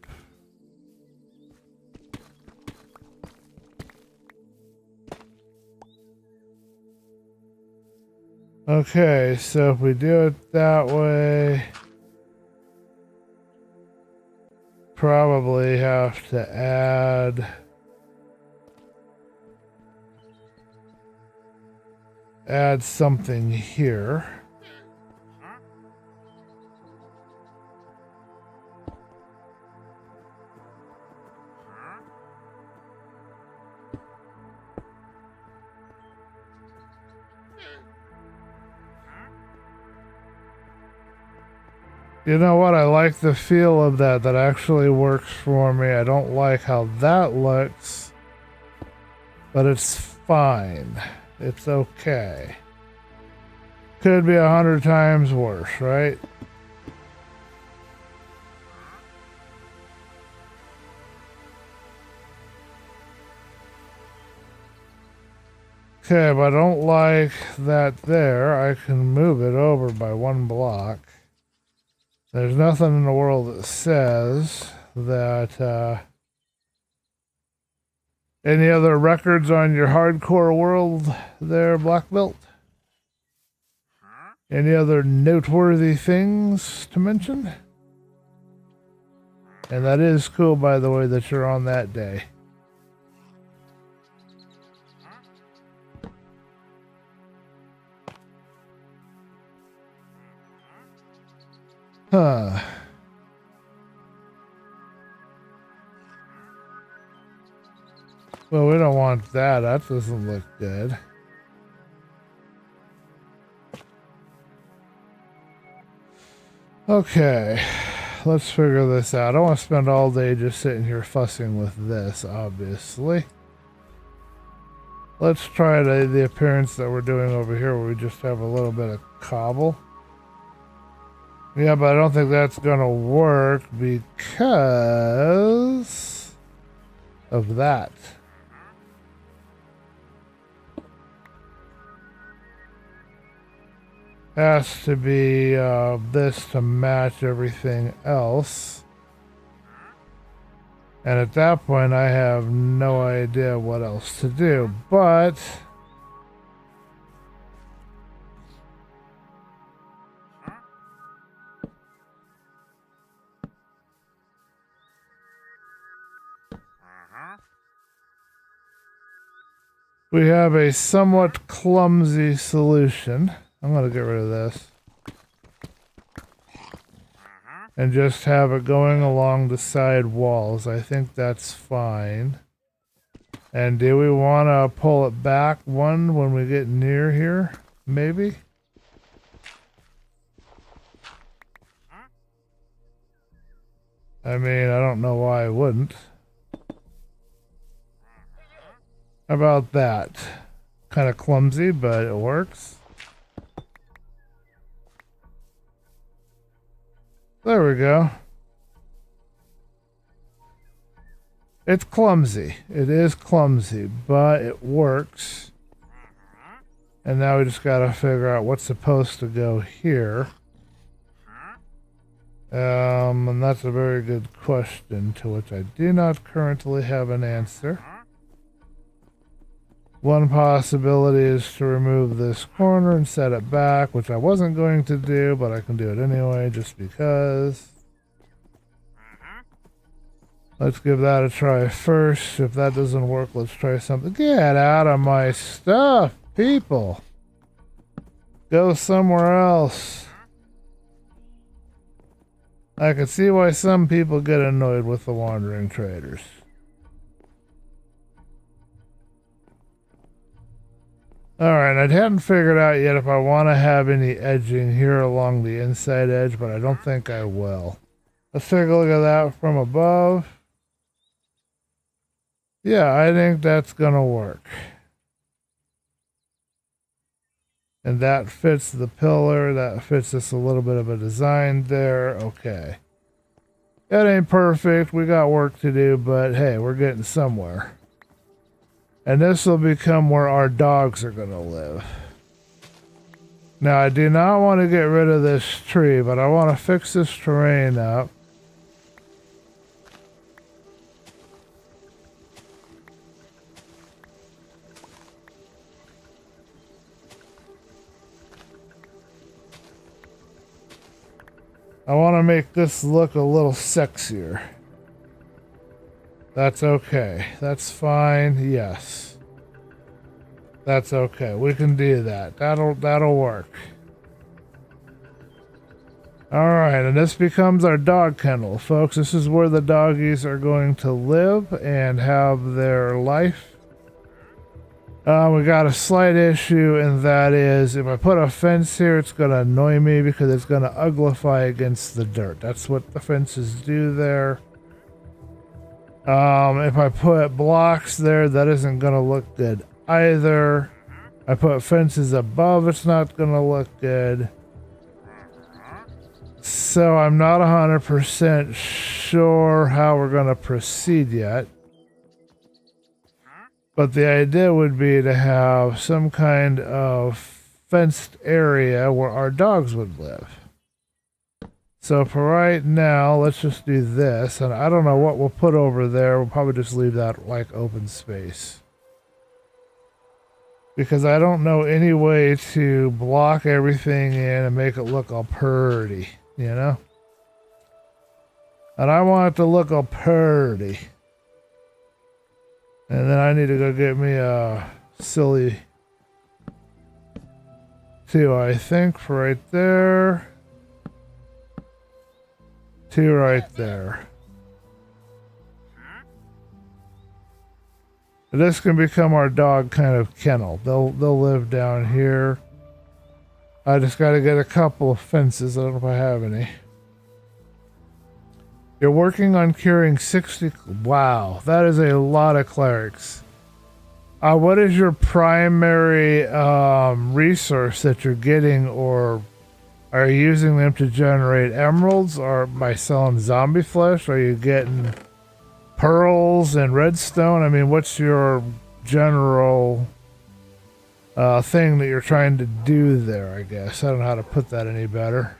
Okay, so if we do it that way, probably have to add something here. You know what? I like the feel of that. That actually works for me. I don't like how that looks, but it's fine. It's okay. Could be 100 times worse, right? Okay, but I don't like that there. I can move it over by 1 block. There's nothing in the world that says that, any other records on your hardcore world there, Black Belt? Any other noteworthy things to mention? And that is cool, by the way, that you're on that day. Huh. Well, we don't want that. That doesn't look good. Okay. Let's figure this out. I don't want to spend all day just sitting here fussing with this, obviously. Let's try the appearance that we're doing over here where we just have a little bit of cobble. Yeah, but I don't think that's gonna work because of that. Has to be this to match everything else. And at that point, I have no idea what else to do, but we have a somewhat clumsy solution. I'm going to get rid of this. And just have it going along the side walls. I think that's fine. And do we want to pull it back one when we get near here? Maybe? I mean, I don't know why I wouldn't. How about that? Kind of clumsy, but it works. There we go. It's clumsy. It is clumsy, but it works. And now we just gotta figure out what's supposed to go here. And that's a very good question to which I do not currently have an answer. One possibility is to remove this corner and set it back, which I wasn't going to do, but I can do it anyway just because. Let's give that a try first. If that doesn't work, let's try something. Get out of my stuff, people. Go somewhere else. I can see why some people get annoyed with the wandering traders. Alright, I hadn't figured out yet if I want to have any edging here along the inside edge, but I don't think I will. Let's take a look at that from above. Yeah, I think that's gonna work. And that fits the pillar, that fits us a little bit of a design there. Okay. It ain't perfect, we got work to do, but hey, we're getting somewhere. And this will become where our dogs are going to live. Now, I do not want to get rid of this tree, but I want to fix this terrain up. I want to make this look a little sexier. That's okay. That's fine. Yes. That's okay. We can do that. That'll work. Alright, and this becomes our dog kennel, folks. This is where the doggies are going to live and have their life. We got a slight issue, and that is if I put a fence here, it's going to annoy me because it's going to uglify against the dirt. That's what the fences do there. If I put blocks there, that isn't going to look good either. I put fences above, it's not going to look good. So I'm not 100% sure how we're going to proceed yet. But the idea would be to have some kind of fenced area where our dogs would live. So for right now, let's just do this. And I don't know what we'll put over there. We'll probably just leave that like open space. Because I don't know any way to block everything in and make it look all pretty, you know? And I want it to look all pretty. And then I need to go get me a silly 2, I think, for right there. 2 right there. This can become our dog kind of kennel. They'll live down here. I just got to get a couple of fences. I don't know if I have any. You're working on curing 60. Wow, that is a lot of clerics. What is your primary resource that you're getting, or are you using them to generate emeralds, or by selling zombie flesh? Are you getting pearls and redstone? I mean, what's your general thing that you're trying to do there, I guess? I don't know how to put that any better.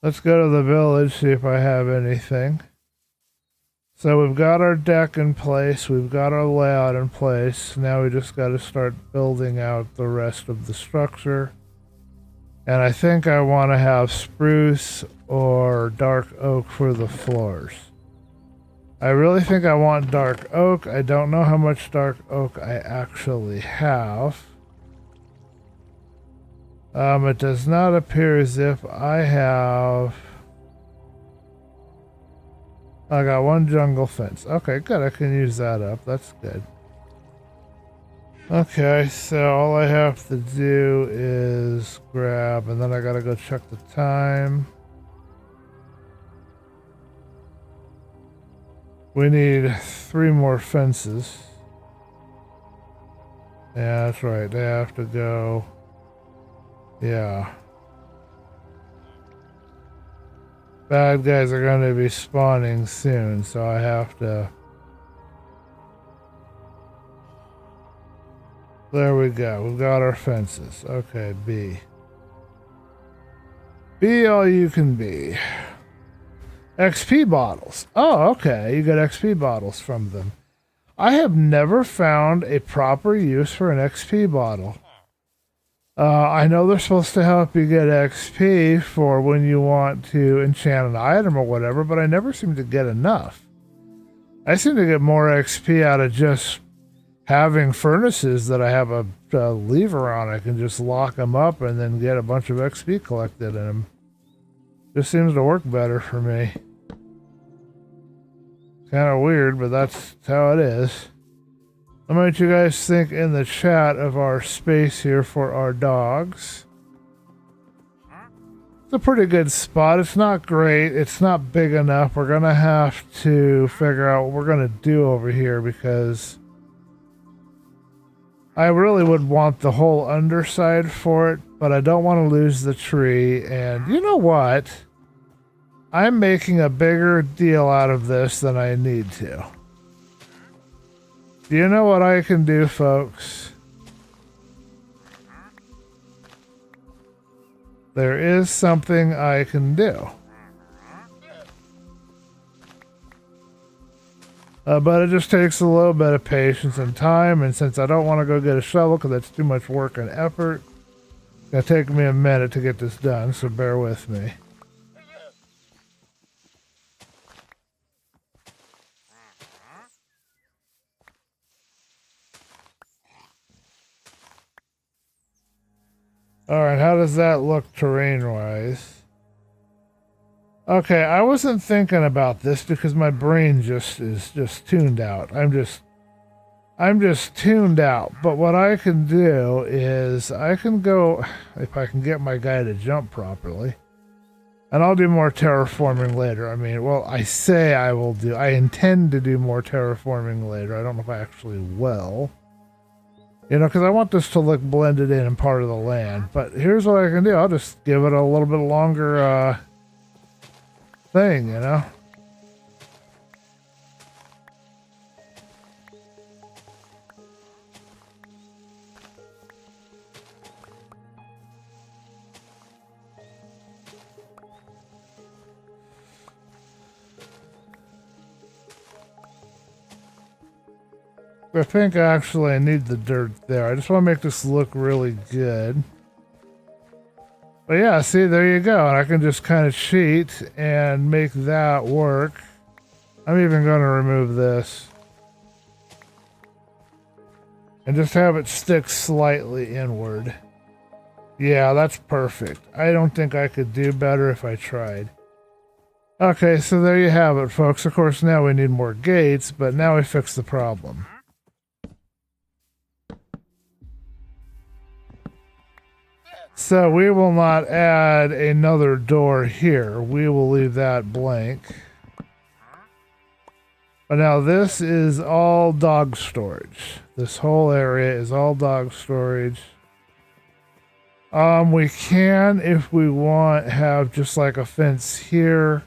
Let's go to the village, see if I have anything. So we've got our deck in place, we've got our layout in place. Now we just got to start building out the rest of the structure. And I think I want to have spruce or dark oak for the floors. I really think I want dark oak. I don't know how much dark oak I actually have. It does not appear as if I have... I got 1 jungle fence. Okay, good. I can use that up. That's good. Okay, so all I have to do is grab, and then I gotta go check the time. We need 3 more fences. Yeah, that's right. They have to go... Yeah. Bad guys are going to be spawning soon, so I have to... There we go. We've got our fences. Okay, B. Be all you can be. XP bottles. Oh, okay. You get XP bottles from them. I have never found a proper use for an XP bottle. I know they're supposed to help you get XP for when you want to enchant an item or whatever, but I never seem to get enough. I seem to get more XP out of just having furnaces that I have a lever on. I can just lock them up and then get a bunch of XP collected in them. Just seems to work better for me. Kind of weird, but that's how it is. Let me know what you guys think in the chat of our space here for our dogs. It's a pretty good spot. It's not great. It's not big enough. We're going to have to figure out what we're going to do over here, because I really would want the whole underside for it, but I don't want to lose the tree. And you know what? I'm making a bigger deal out of this than I need to. Do you know what I can do, folks? There is something I can do. But it just takes a little bit of patience and time, and since I don't want to go get a shovel because that's too much work and effort, it's going to take me a minute to get this done, so bear with me. Alright, how does that look terrain-wise? Okay, I wasn't thinking about this because my brain is just tuned out. I'm just tuned out. But what I can do is I can go, if I can get my guy to jump properly, and I'll do more terraforming later. I mean, well, I intend to do more terraforming later. I don't know if I actually will. You know, because I want this to look blended in and part of the land. But here's what I can do. I'll just give it a little bit longer thing, you know? I think actually I need the dirt there. I just want to make this look really good. But yeah, see, there you go. And I can just kind of cheat and make that work. I'm even going to remove this. And just have it stick slightly inward. Yeah, that's perfect. I don't think I could do better if I tried. Okay, so there you have it, folks. Of course, now we need more gates, but now we fixed the problem. So we will not add another door here. We will leave that blank. But now this is all dog storage. This whole area is all dog storage. We can, if we want, have just like a fence here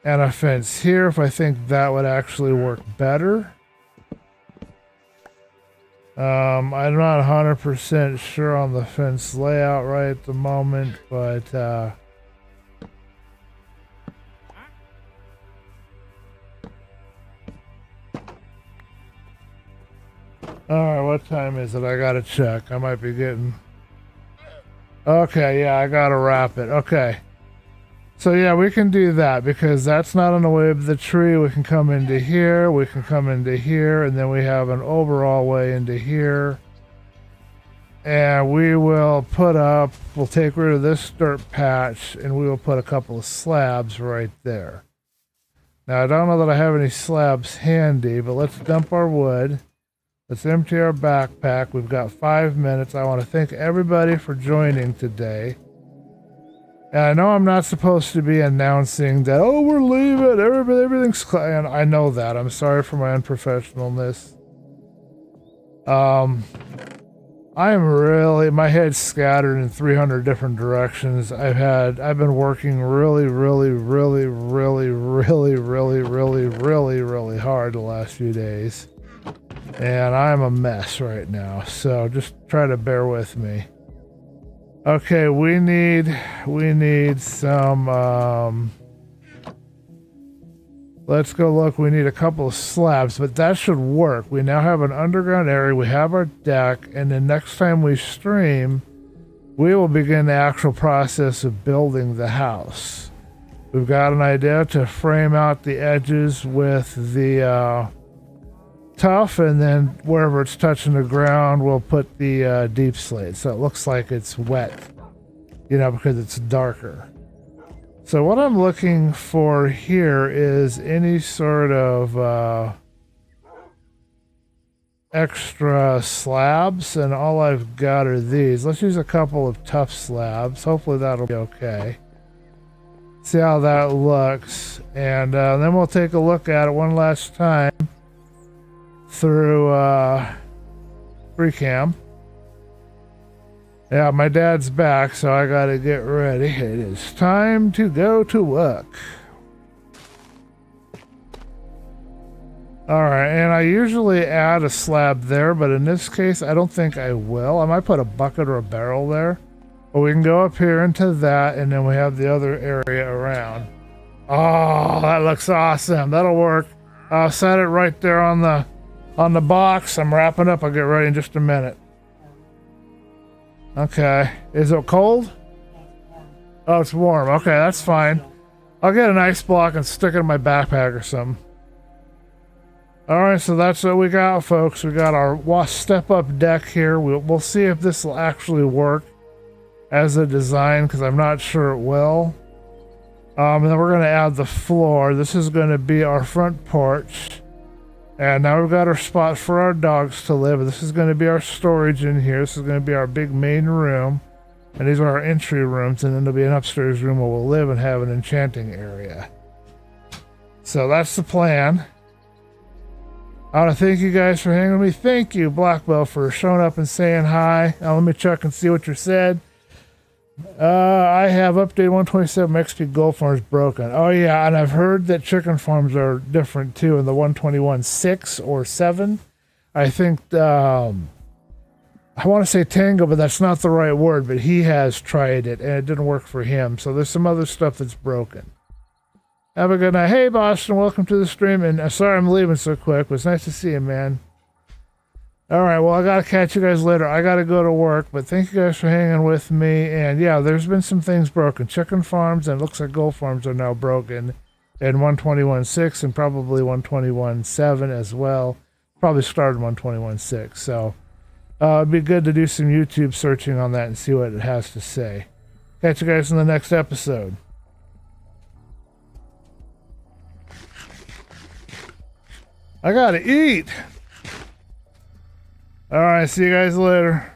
and a fence here, if I think that would actually work better. I'm not 100% sure on the fence layout right at the moment, but alright, what time is it? I gotta check. I might be getting... Okay, yeah, I gotta wrap it. Okay. So yeah, we can do that because that's not in the way of the tree. We can come into here, we can come into here, and then we have an overall way into here. And we will we'll take rid of this dirt patch and we will put a couple of slabs right there. Now I don't know that I have any slabs handy, but let's dump our wood. Let's empty our backpack. We've got 5 minutes. I want to thank everybody for joining today. And I know I'm not supposed to be announcing that, oh, we're leaving, everything's and I know that. I'm sorry for my unprofessionalness. My head's scattered in 300 different directions. I've been working really hard the last few days. And I'm a mess right now, so just try to bear with me. Okay, we need some, let's go look. We need a couple of slabs, but that should work. We now have an underground area. We have our deck, and then next time we stream, we will begin the actual process of building the house. We've got an idea to frame out the edges with the tough, and then wherever it's touching the ground, we'll put the deep slate, so it looks like it's wet, you know, because it's darker. So what I'm looking for here is any sort of extra slabs, and all I've got are these. Let's use a couple of tough slabs. Hopefully that'll be okay. See how that looks, and then we'll take a look at it one last time through FreeCam. Yeah, my dad's back, so I gotta get ready. It is time to go to work. Alright, and I usually add a slab there, but in this case I don't think I will. I might put a bucket or a barrel there. But we can go up here into that, and then we have the other area around. Oh, that looks awesome. That'll work. I'll set it right there on the box. I'm wrapping up. I'll get ready in just a minute. Okay. Is it cold? Oh, it's warm. Okay, that's fine. I'll get an ice block and stick it in my backpack or something. Alright, so that's what we got, folks. We got our step-up deck here. We'll see if this will actually work as a design, because I'm not sure it will. And then we're going to add the floor. This is going to be our front porch. And now we've got our spot for our dogs to live. This is going to be our storage in here. This is going to be our big main room. And these are our entry rooms. And then there'll be an upstairs room where we'll live and have an enchanting area. So that's the plan. I want to thank you guys for hanging with me. Thank you, Black Belt, for showing up and saying hi. Now let me check and see what you said. I have updated 127 XP gold farms broken. Oh yeah, and I've heard that chicken farms are different too in the 121.6 or 7. I think I want to say Tango, but that's not the right word, but he has tried it and it didn't work for him. So there's some other stuff that's broken. Have a good night. Hey Boston, welcome to the stream, and sorry I'm leaving so quick, but it's nice to see you, man. Alright, well, I gotta catch you guys later. I gotta go to work, but thank you guys for hanging with me. And yeah, there's been some things broken. Chicken farms, and it looks like gold farms are now broken in 121.6 and probably 121.7 as well. Probably started 121.6. So it'd be good to do some YouTube searching on that and see what it has to say. Catch you guys in the next episode. I gotta eat. All right, see you guys later.